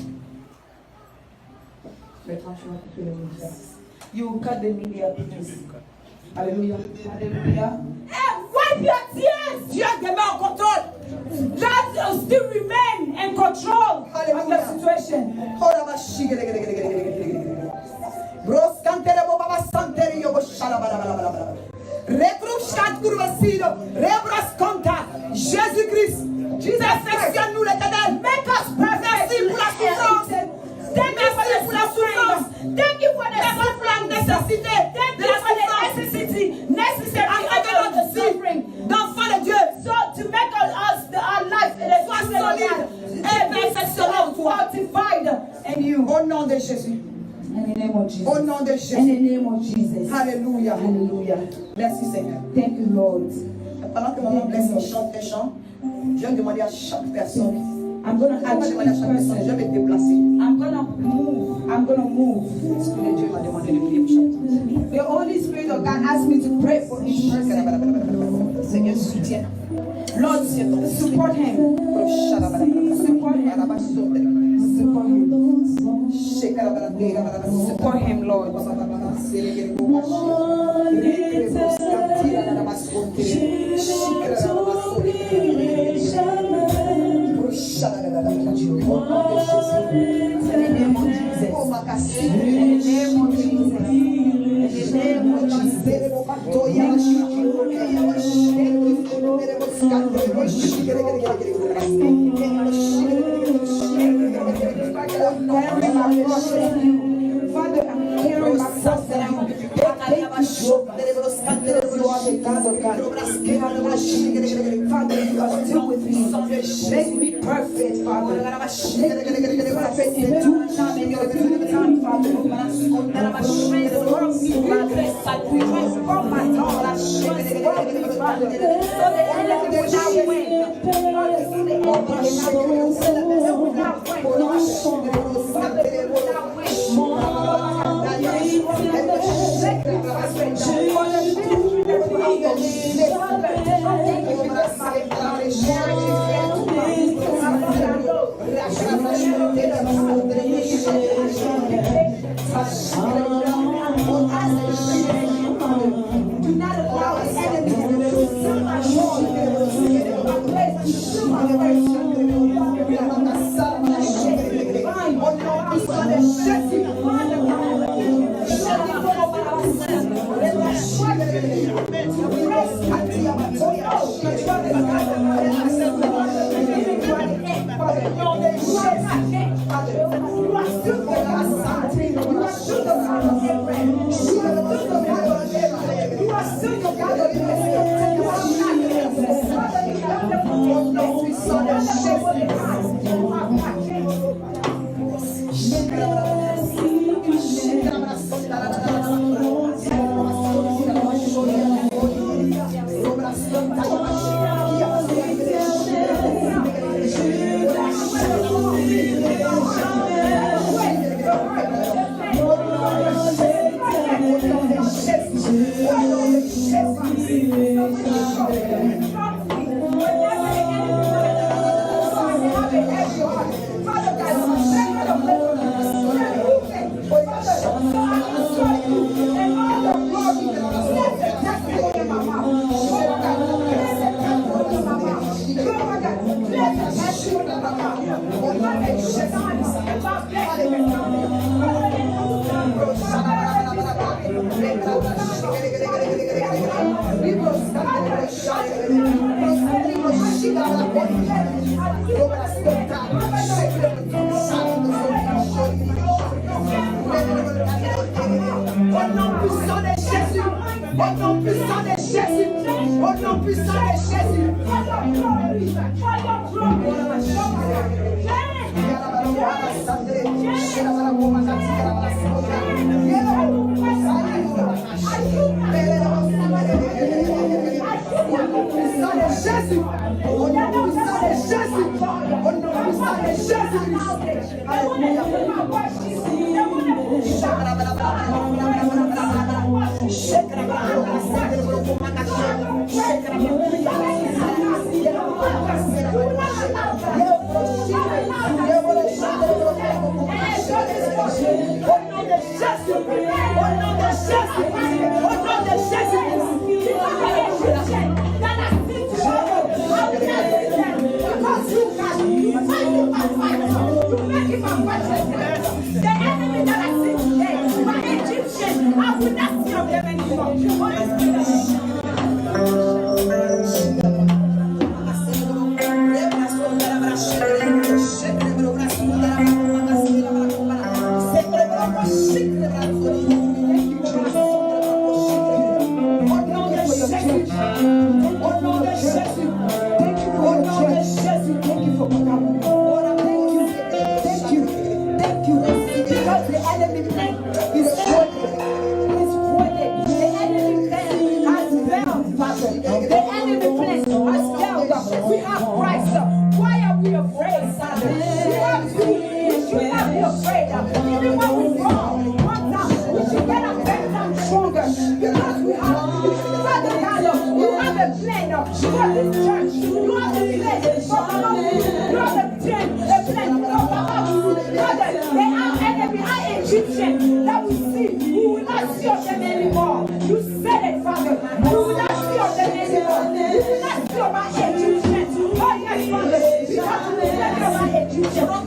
Bertrand, tu vas couper les médias. You cut the media, please. Alléluia. Hallelujah. And wipe your tears. Dieu demeure en contrôle. God still remain in control of the situation. Jésus-Christ, perfectionne-nous l'Éternel. Make us perfect. Merci pour la souffrance. Thank you for the souffrance. Thank you for the suffrance nécessité. Thank you for the necessity of the suffering. D'enfants de Dieu. So to make our life Sois solide et perfectionné en toi. fortified in you. Au nom de Jésus. In the name of Jesus. Au nom de In Jésus. the name of Jesus. Alléluia. Hallelujah. Merci Seigneur. Thank you, Lord. Pendant que maman blesse chante les chants, je vais demander à chaque personne. I'm going to Je vais ask demander à each chaque personne. Je person. vais me déplacer. I'm going to move. I'm going to move. L'Esprit de Dieu m'a demandé de prier pour chaque The Holy Spirit of God asked me to pray for each person. personne. Seigneur, soutiens. Lord, support him. Support him. Support him. Support him, Lord. Father, you are still with me. Make me perfect, Father. Make me perfect in due time and your due time, Father. Transform me, Father. Transform my heart. Transform me, Father. So the enemy will not win. Father, so the enemy will not do not allow the enemy to consume my soul.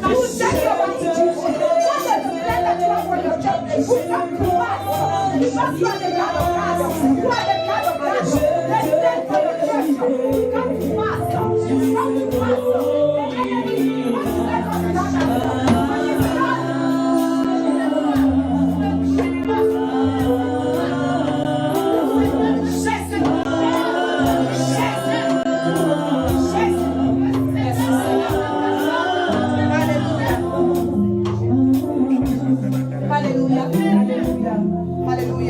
You Shake your body. What the plan that you have for your church will come to pass. Because you are the God of God. You are the God of God. The plan for your church will come to pass. Come to pass. The enemy wants to let us down. But it's God.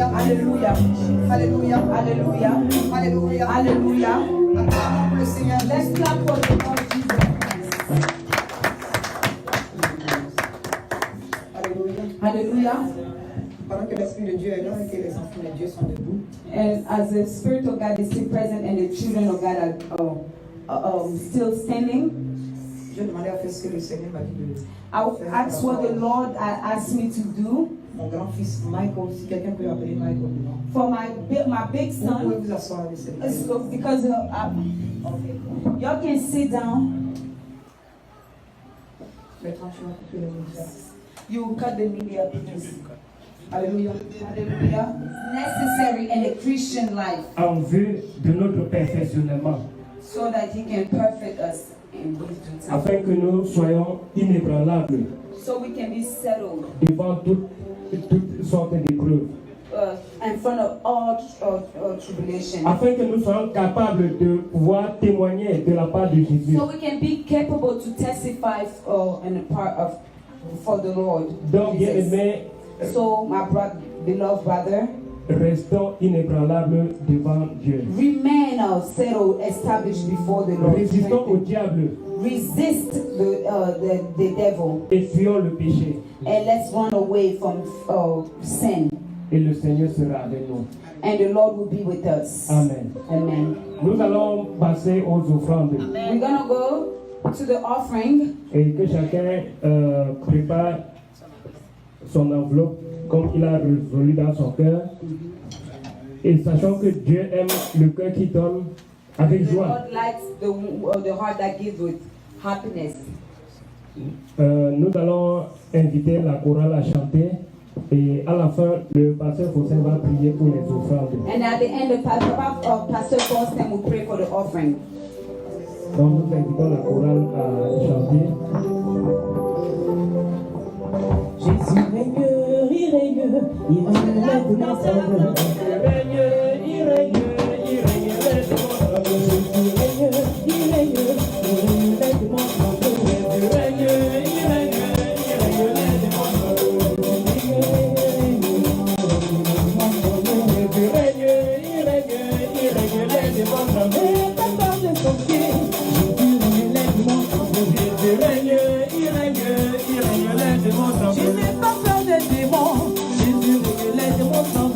Alléluia. Alléluia. Hallelujah. Alléluia. Hallelujah. Acclamons le Seigneur. Let's clap for the Lord Jesus Christ. Alléluia. Hallelujah. Pendant que l'Esprit de Dieu est là et que les enfants de Dieu sont debout, And as the Spirit of God is still present and the children of God are still standing, je demandais à faire ce que le Seigneur m'a dit de I will ask what the Lord asked me to do mon grand-fils Michael. Si quelqu'un peut appeler Michael devant. for my big Vous pouvez son. vous asseoir avec s'il vous plaît. So because y'all can sit down. Bertrand, tu vas couper les médias. You will cut the media, please. Alléluia. Hallelujah. Necessary in the Christian life en vue de notre perfectionnement, so that He can perfect us in His due time. afin que nous soyons inébranlables So we can be settled devant toutes sortes d'épreuves, in front of all tribulation. afin que nous soyons capables de pouvoir témoigner de la part de Jésus. So we can be capable to testify in a part of for the Lord. Donc, bien Jesus. aimés, So my beloved brother, restons inébranlables devant Dieu. remain settled, established before the Lord. Résistons au diable Resist the devil, et fuyons le péché. and let's run away from sin. Et le Seigneur sera avec nous. And the Lord will be with us. Amen. Amen. Nous allons passer aux offrandes We're gonna go to the offering. et que chacun prépare son enveloppe comme il a résolu dans son cœur. Et sachant que Dieu aime le cœur qui donne avec The joie. Lord likes the heart that gives with happiness. Nous allons inviter la chorale à chanter et à la fin, le pasteur Faustin va prier pour les offrandes. And at the end, the Pastor Faustin will pray for the offering. Donc nous invitons la chorale à chanter. Jésus règne, il règne, il règne maintenant. Il règne, il règne, il règne, Jésus règne, il règne, il règne maintenant. il règne, il règne, il règne, Et ta part de son pied, Jésus règne maintenant. Je n'ai pas peur des démons, Jésus règne maintenant.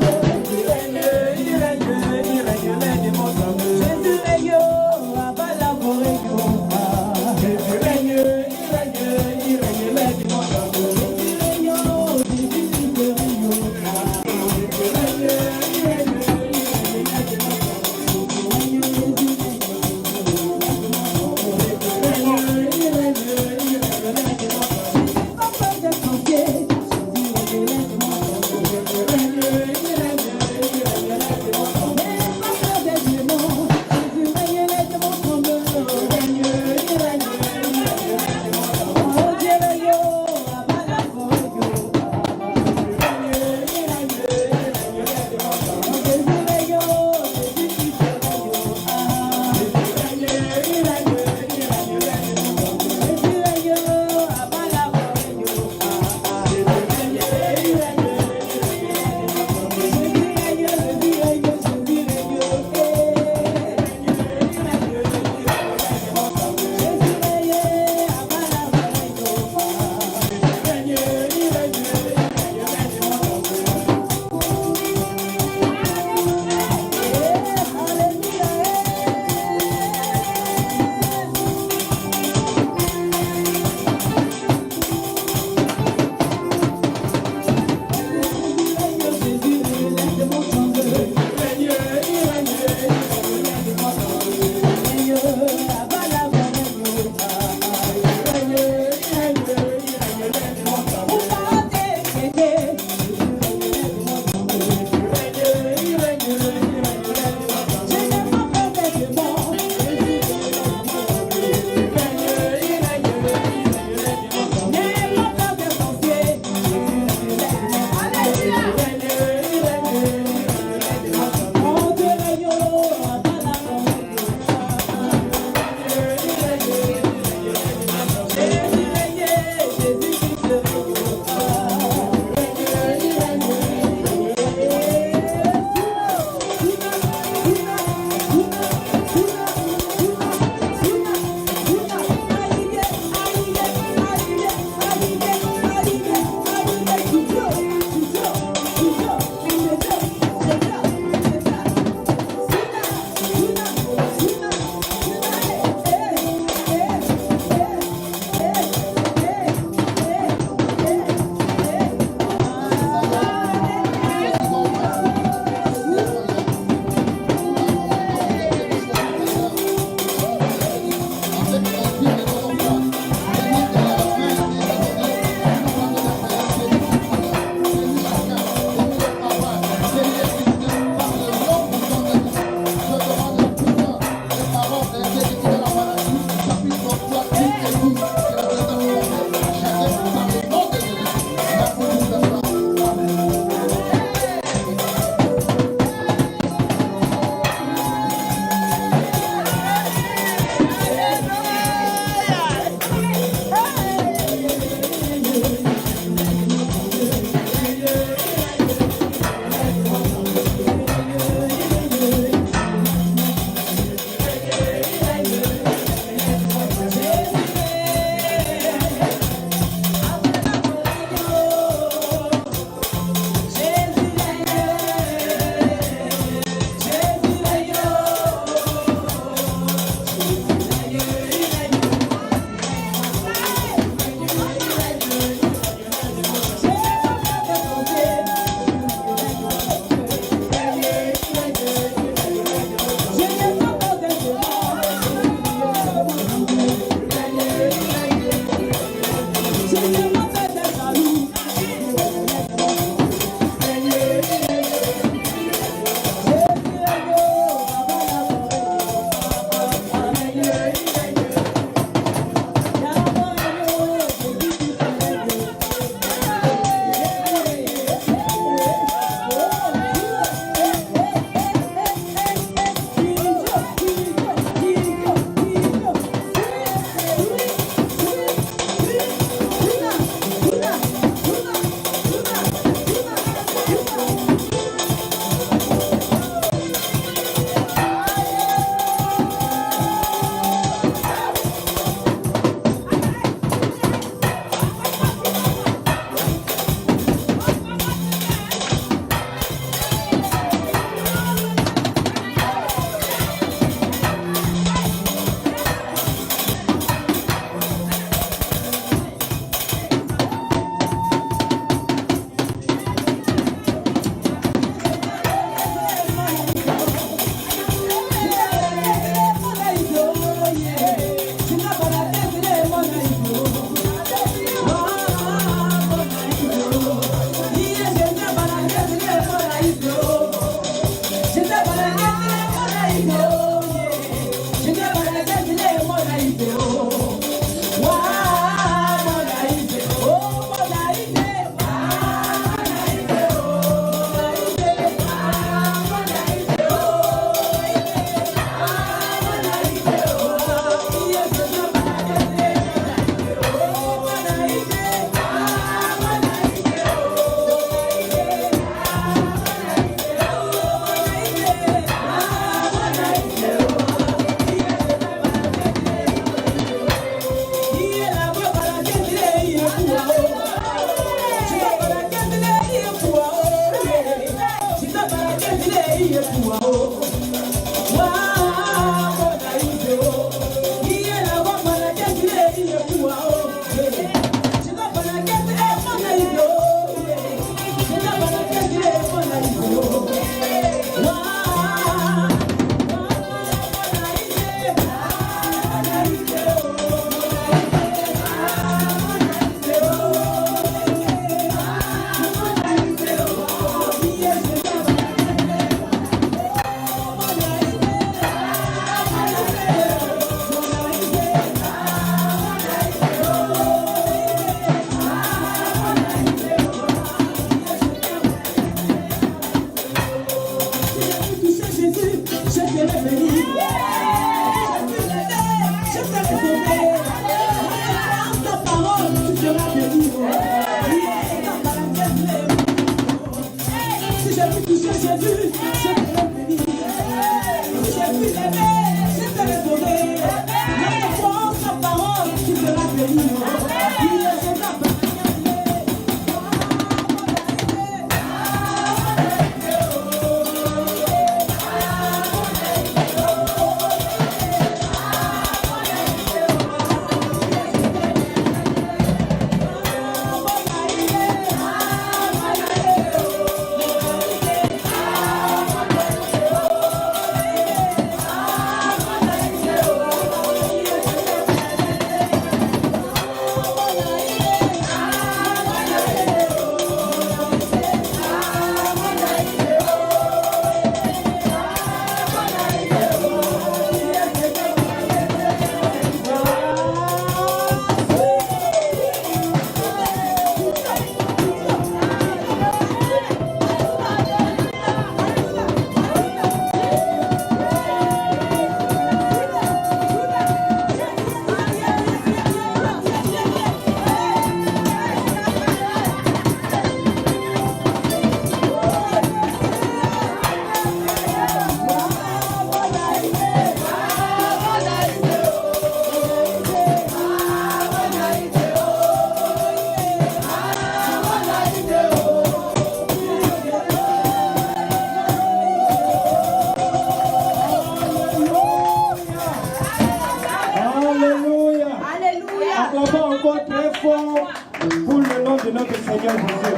pour le nom de notre Seigneur Jésus.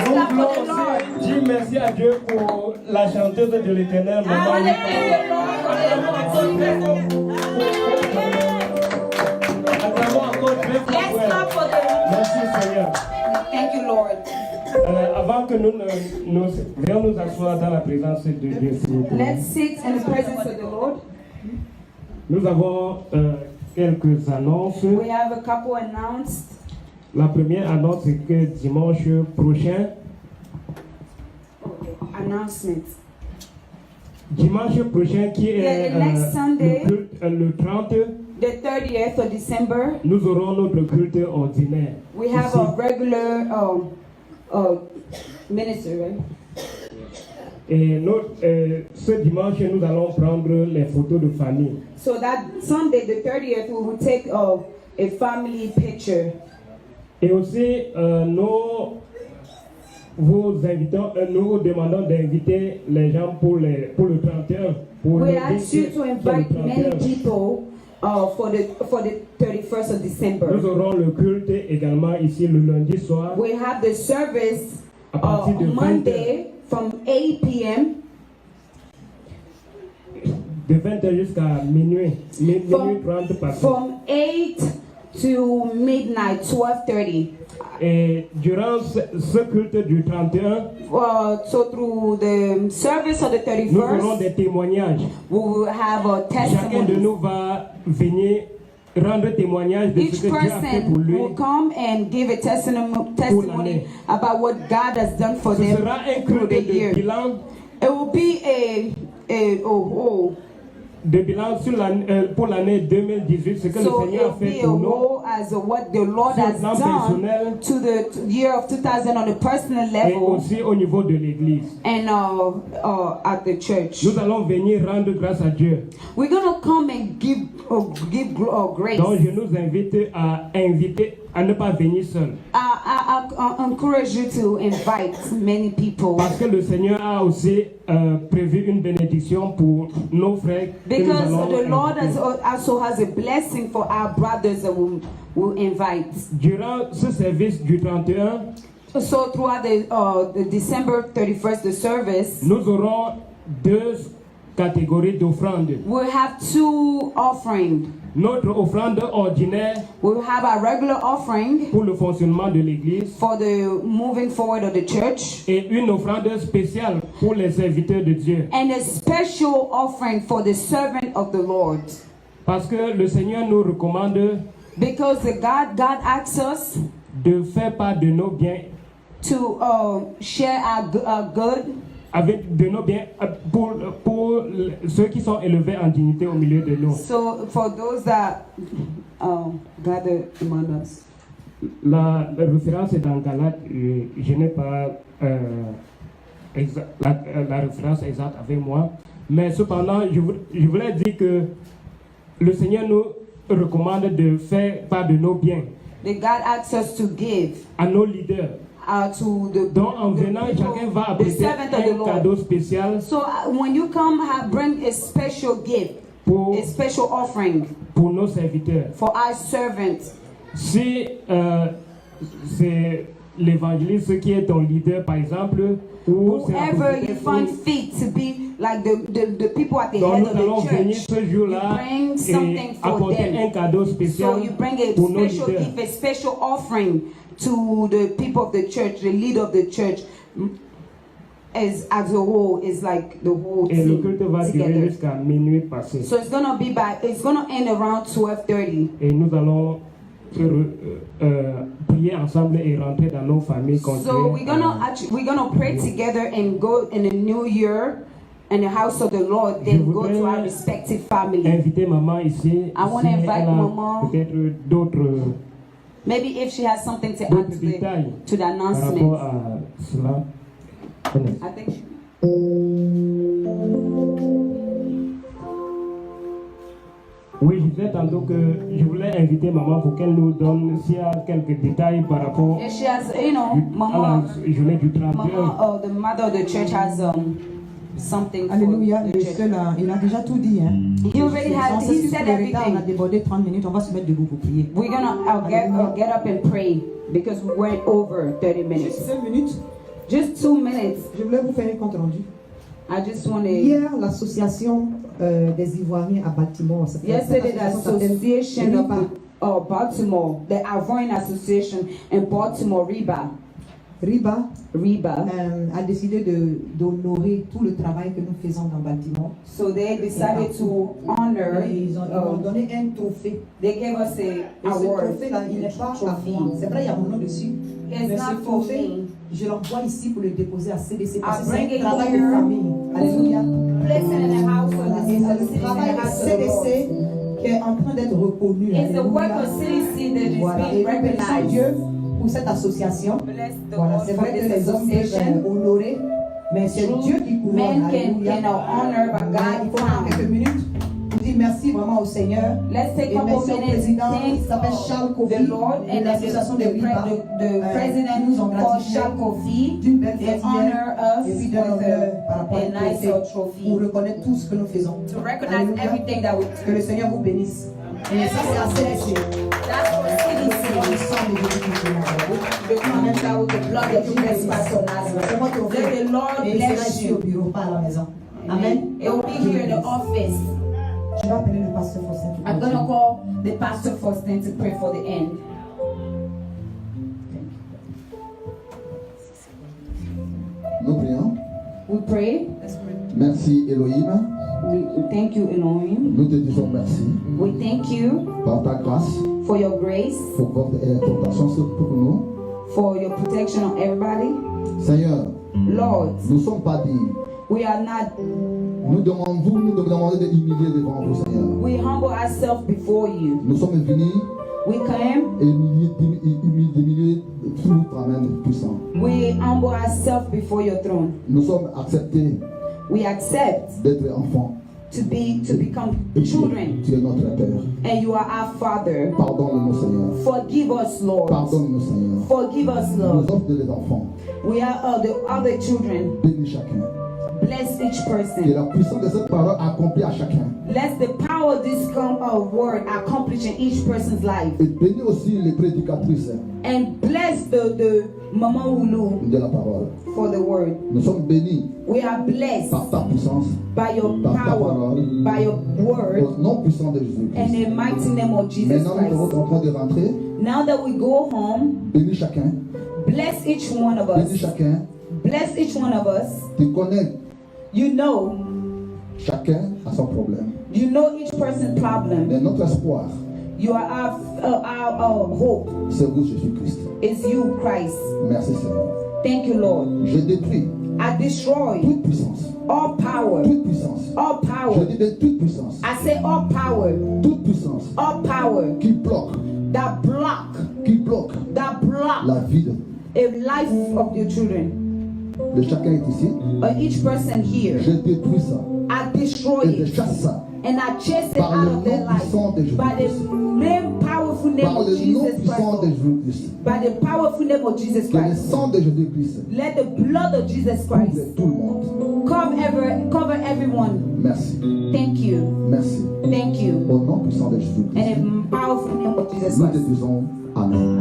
Nous voulons aussi dire merci à Dieu pour la chanteuse de l'Éternel. Acclamons encore très fort. Seigneur. Thank you, Lord. Avant que nous veuillons nous asseoir dans la présence de Dieu, s'il vous plaît. Let's sit in the presence of the Lord. Nous avons quelques annonces. We have a couple announced. La première annonce, c'est que dimanche prochain, Announcement. dimanche prochain qui est The next Sunday, le 30, the 30th of December, nous aurons notre culte ordinaire. we have Ici. a regular minister, right? Et ce dimanche, nous allons prendre les photos de famille. So that Sunday, the 30th, we will take a family picture. Et aussi, nous vous demandons d'inviter les gens pour le 31. Pour We le ask you to invite le many 31. people for the 31st of Nous December. aurons le culte également ici le lundi soir We have the service à partir de 20h. Monday from 8 p.m. De 20h jusqu'à minuit. Minuit From- 30 passé. from 8 to midnight, 12:30. Et durant ce culte du 31, So through the service of the nous aurons 31st, des témoignages. we will have a Chacun de testimony. nous va venir rendre témoignage de ce Each que Dieu a fait pour person lui. will come and give a testimony about what God has done for Ce them sera un through culte the de year. bilan, It will be pour l'année 2018, ce que le so it Seigneur a will fait be a pour nous. whole as what the Lord Sur le has plan done personnel to the year of 2000 on a personal et level aussi au niveau de l'Église. and at the church. Nous allons venir rendre grâce à Dieu. We're gonna come and give grace. Donc je nous invite à ne pas venir seul. I encourage you to invite many people Parce que le Seigneur a aussi prévu une bénédiction pour nos frères que nous because allons the Lord inviter. also has a blessing for our brothers that we'll invite. Durant ce service du 31, So throughout the December 31st, the service, nous aurons deux catégories d'offrandes. we'll have two offerings. Notre offrande ordinaire We'll have our regular offering pour le fonctionnement de l'Église for the moving forward of the church et une offrande spéciale pour les serviteurs de Dieu. and a special offering for the servant of the Lord. Parce que le Seigneur nous recommande Because God asks us de faire part de nos biens to share our good avec de nos biens pour ceux qui sont élevés en dignité au milieu de nous. So for those that gather among us. La référence est dans Galates. Je n'ai pas la référence exacte avec moi. Mais cependant, je voulais dire que le Seigneur nous recommande de faire part de nos biens That God asks us to give à nos leaders. to the Donc en venant, chacun va the apporter servant of the un Lord. cadeau spécial So when you come, bring a special gift, pour, a special offering pour nos serviteurs. for our servants. Si c'est l'évangéliste qui est ton leader, par exemple, ou c'est la Whoever you prophétesse, find fit to be like the people at the donc head nous allons of the venir church, ce jour-là you bring et something for apporter them. un cadeau So spécial you bring a pour nos special leaders. gift, a special offering to the people of the church, the leader of the church, as a whole, is like the whole Et le team culte va durer together. jusqu'à minuit passé. So it's gonna end around 12:30. Et nous allons prier ensemble et rentrer dans nos familles. So continuer we're gonna pray together and go in the new year in the house of the Lord, then go to our respective family. inviter maman ici. I wanna si invite elle a maman. peut-être d'autres Maybe if she has something to add d'autres détails to the par rapport announcement. à cela. I think she, Oui, je disais tantôt que je voulais inviter maman pour qu'elle nous donne s'il y a quelques détails par rapport if she has, you know, à Mama, la journée du 31. Mama, the mother of the church has something for Alléluia, the le church. seul, il a déjà tout dit. Hein. He already On had, he s'excuse said pour le retard, on a everything. débordé 30 minutes, on va se mettre debout pour prier. We're gonna, I'll get up and pray because we went over 30 minutes. 5 minutes, Just 2 minutes. je voulais vous faire un compte rendu. I just want to. Hier, l'association des Ivoiriens à Baltimore, ça fait- Yesterday, the l'association s'appelle association of ELIPA. Baltimore, the Avoyne Association in Baltimore, Riba Reba. a décidé d'honorer tout le travail que nous faisons dans Baltimore. So they decided to honor. Ils m'ont donné un trophée. They gave us Et a ce award. trophée-là, il n'est pas à moi. C'est vrai, il y a mon nom dessus. It's Mais not ce for trophée, me. je l'envoie ici pour le déposer à CDC parce que bring c'est it un travail here. de famille. Alléluia. Place it in the house Voilà. of Et the c'est le travail de CDC qui est en train d'être reconnu. It's the work Alléluia. of CDC that is Voilà. Et being nous bénissons recognized. Dieu pour cette association. Bless the Voilà, Lord c'est for vrai que this les hommes peuvent association. honorer, mais c'est Dieu qui couronne. Men Alléluia. can honor, but Il God faut prendre quelques crown. minutes pour dire merci vraiment au Seigneur. Let's take Et a couple merci au minutes président to qui thank s'appelle Charles Kofi, the Lord and de l'association de Riba. the president Nous ont called gratifié Charles Kofi. d'une belle They fête honor hier, et puis us de with l'honneur par rapport a à nice trophy pour reconnaître tout ce que nous faisons. to recognize Alléluia. everything that we Que le Seigneur vous bénisse. Et ça, c'est assez laissé. That's for CDC. The comments out with the blood of Jesus Christ on Nazareth. Let the Lord Et il sera bless ici au you. bureau, pas à la maison. Amen. It will be here in the office. Je vais appeler le pasteur Faustin. I'm going to call the pastor first then to pray for the end. Nous prions. We pray. Merci Elohim. We thank you, Elohim. Nous te disons merci We thank you par ta grâce for your grace, pour votre protection pour nous. for your protection on everybody. Seigneur, Lord, nous ne sommes pas dignes. we are not, Nous demandons de humilier devant vous, Seigneur. we humble ourselves before you. Nous sommes venus We come, et humilier tout toi-même puissant. we humble ourselves before your throne. Nous sommes acceptés We accept d'être enfants. to become Et children, tu es notre Père. and you are our Father. Pardonne-nous, Seigneur. Forgive us, Lord. Pardonne-nous, Seigneur. Forgive us, Nous Lord. offrons les enfants. We are the other children. Bénis chacun. Bless each Que person. la puissance de cette parole accomplit à chacun. Let the power of this word accomplish in each person's life. Et bénis aussi les prédicatrices And bless the Mama Ulu de la parole. for the word. Nous sommes bénis We are blessed par ta puissance, by your par ta power, parole, by your word, au nom puissant de in Jésus-Christ. the mighty name of Jesus Maintenant, nous Christ. sommes en train de rentrer. Now that we go home, Bénis chacun. bless each one of Bénis us. chacun. Bless each one of us. Tu connais You know chacun a son problème. each person's problem. Mais notre espoir, You are our hope. c'est vous, Jésus-Christ. It's you, Christ. Merci, Seigneur. Thank you, Lord. Je détruis I destroy toute puissance. all power. Toute puissance. All Je power. dis bien toute puissance. I say all power. Toute puissance All power qui bloque, that block la vie a life of your children. de chacun est ici. Each person here. Je détruis ça. I destroy Et je it. chasse ça. And I chase it Par le out of their nom life. puissant de By the Jésus-Christ. name, powerful name Par of le nom Jesus puissant de Christ. Jésus-Christ. By the powerful name of Jesus Que le Christ. sang de Jésus-Christ Let the blood of Jesus Christ couvre tout le monde. cover everyone. Merci. Thank you. Merci. Thank you. Au nom puissant de And Jésus-Christ. in the powerful name of Jesus Nous te Christ. disons Amen.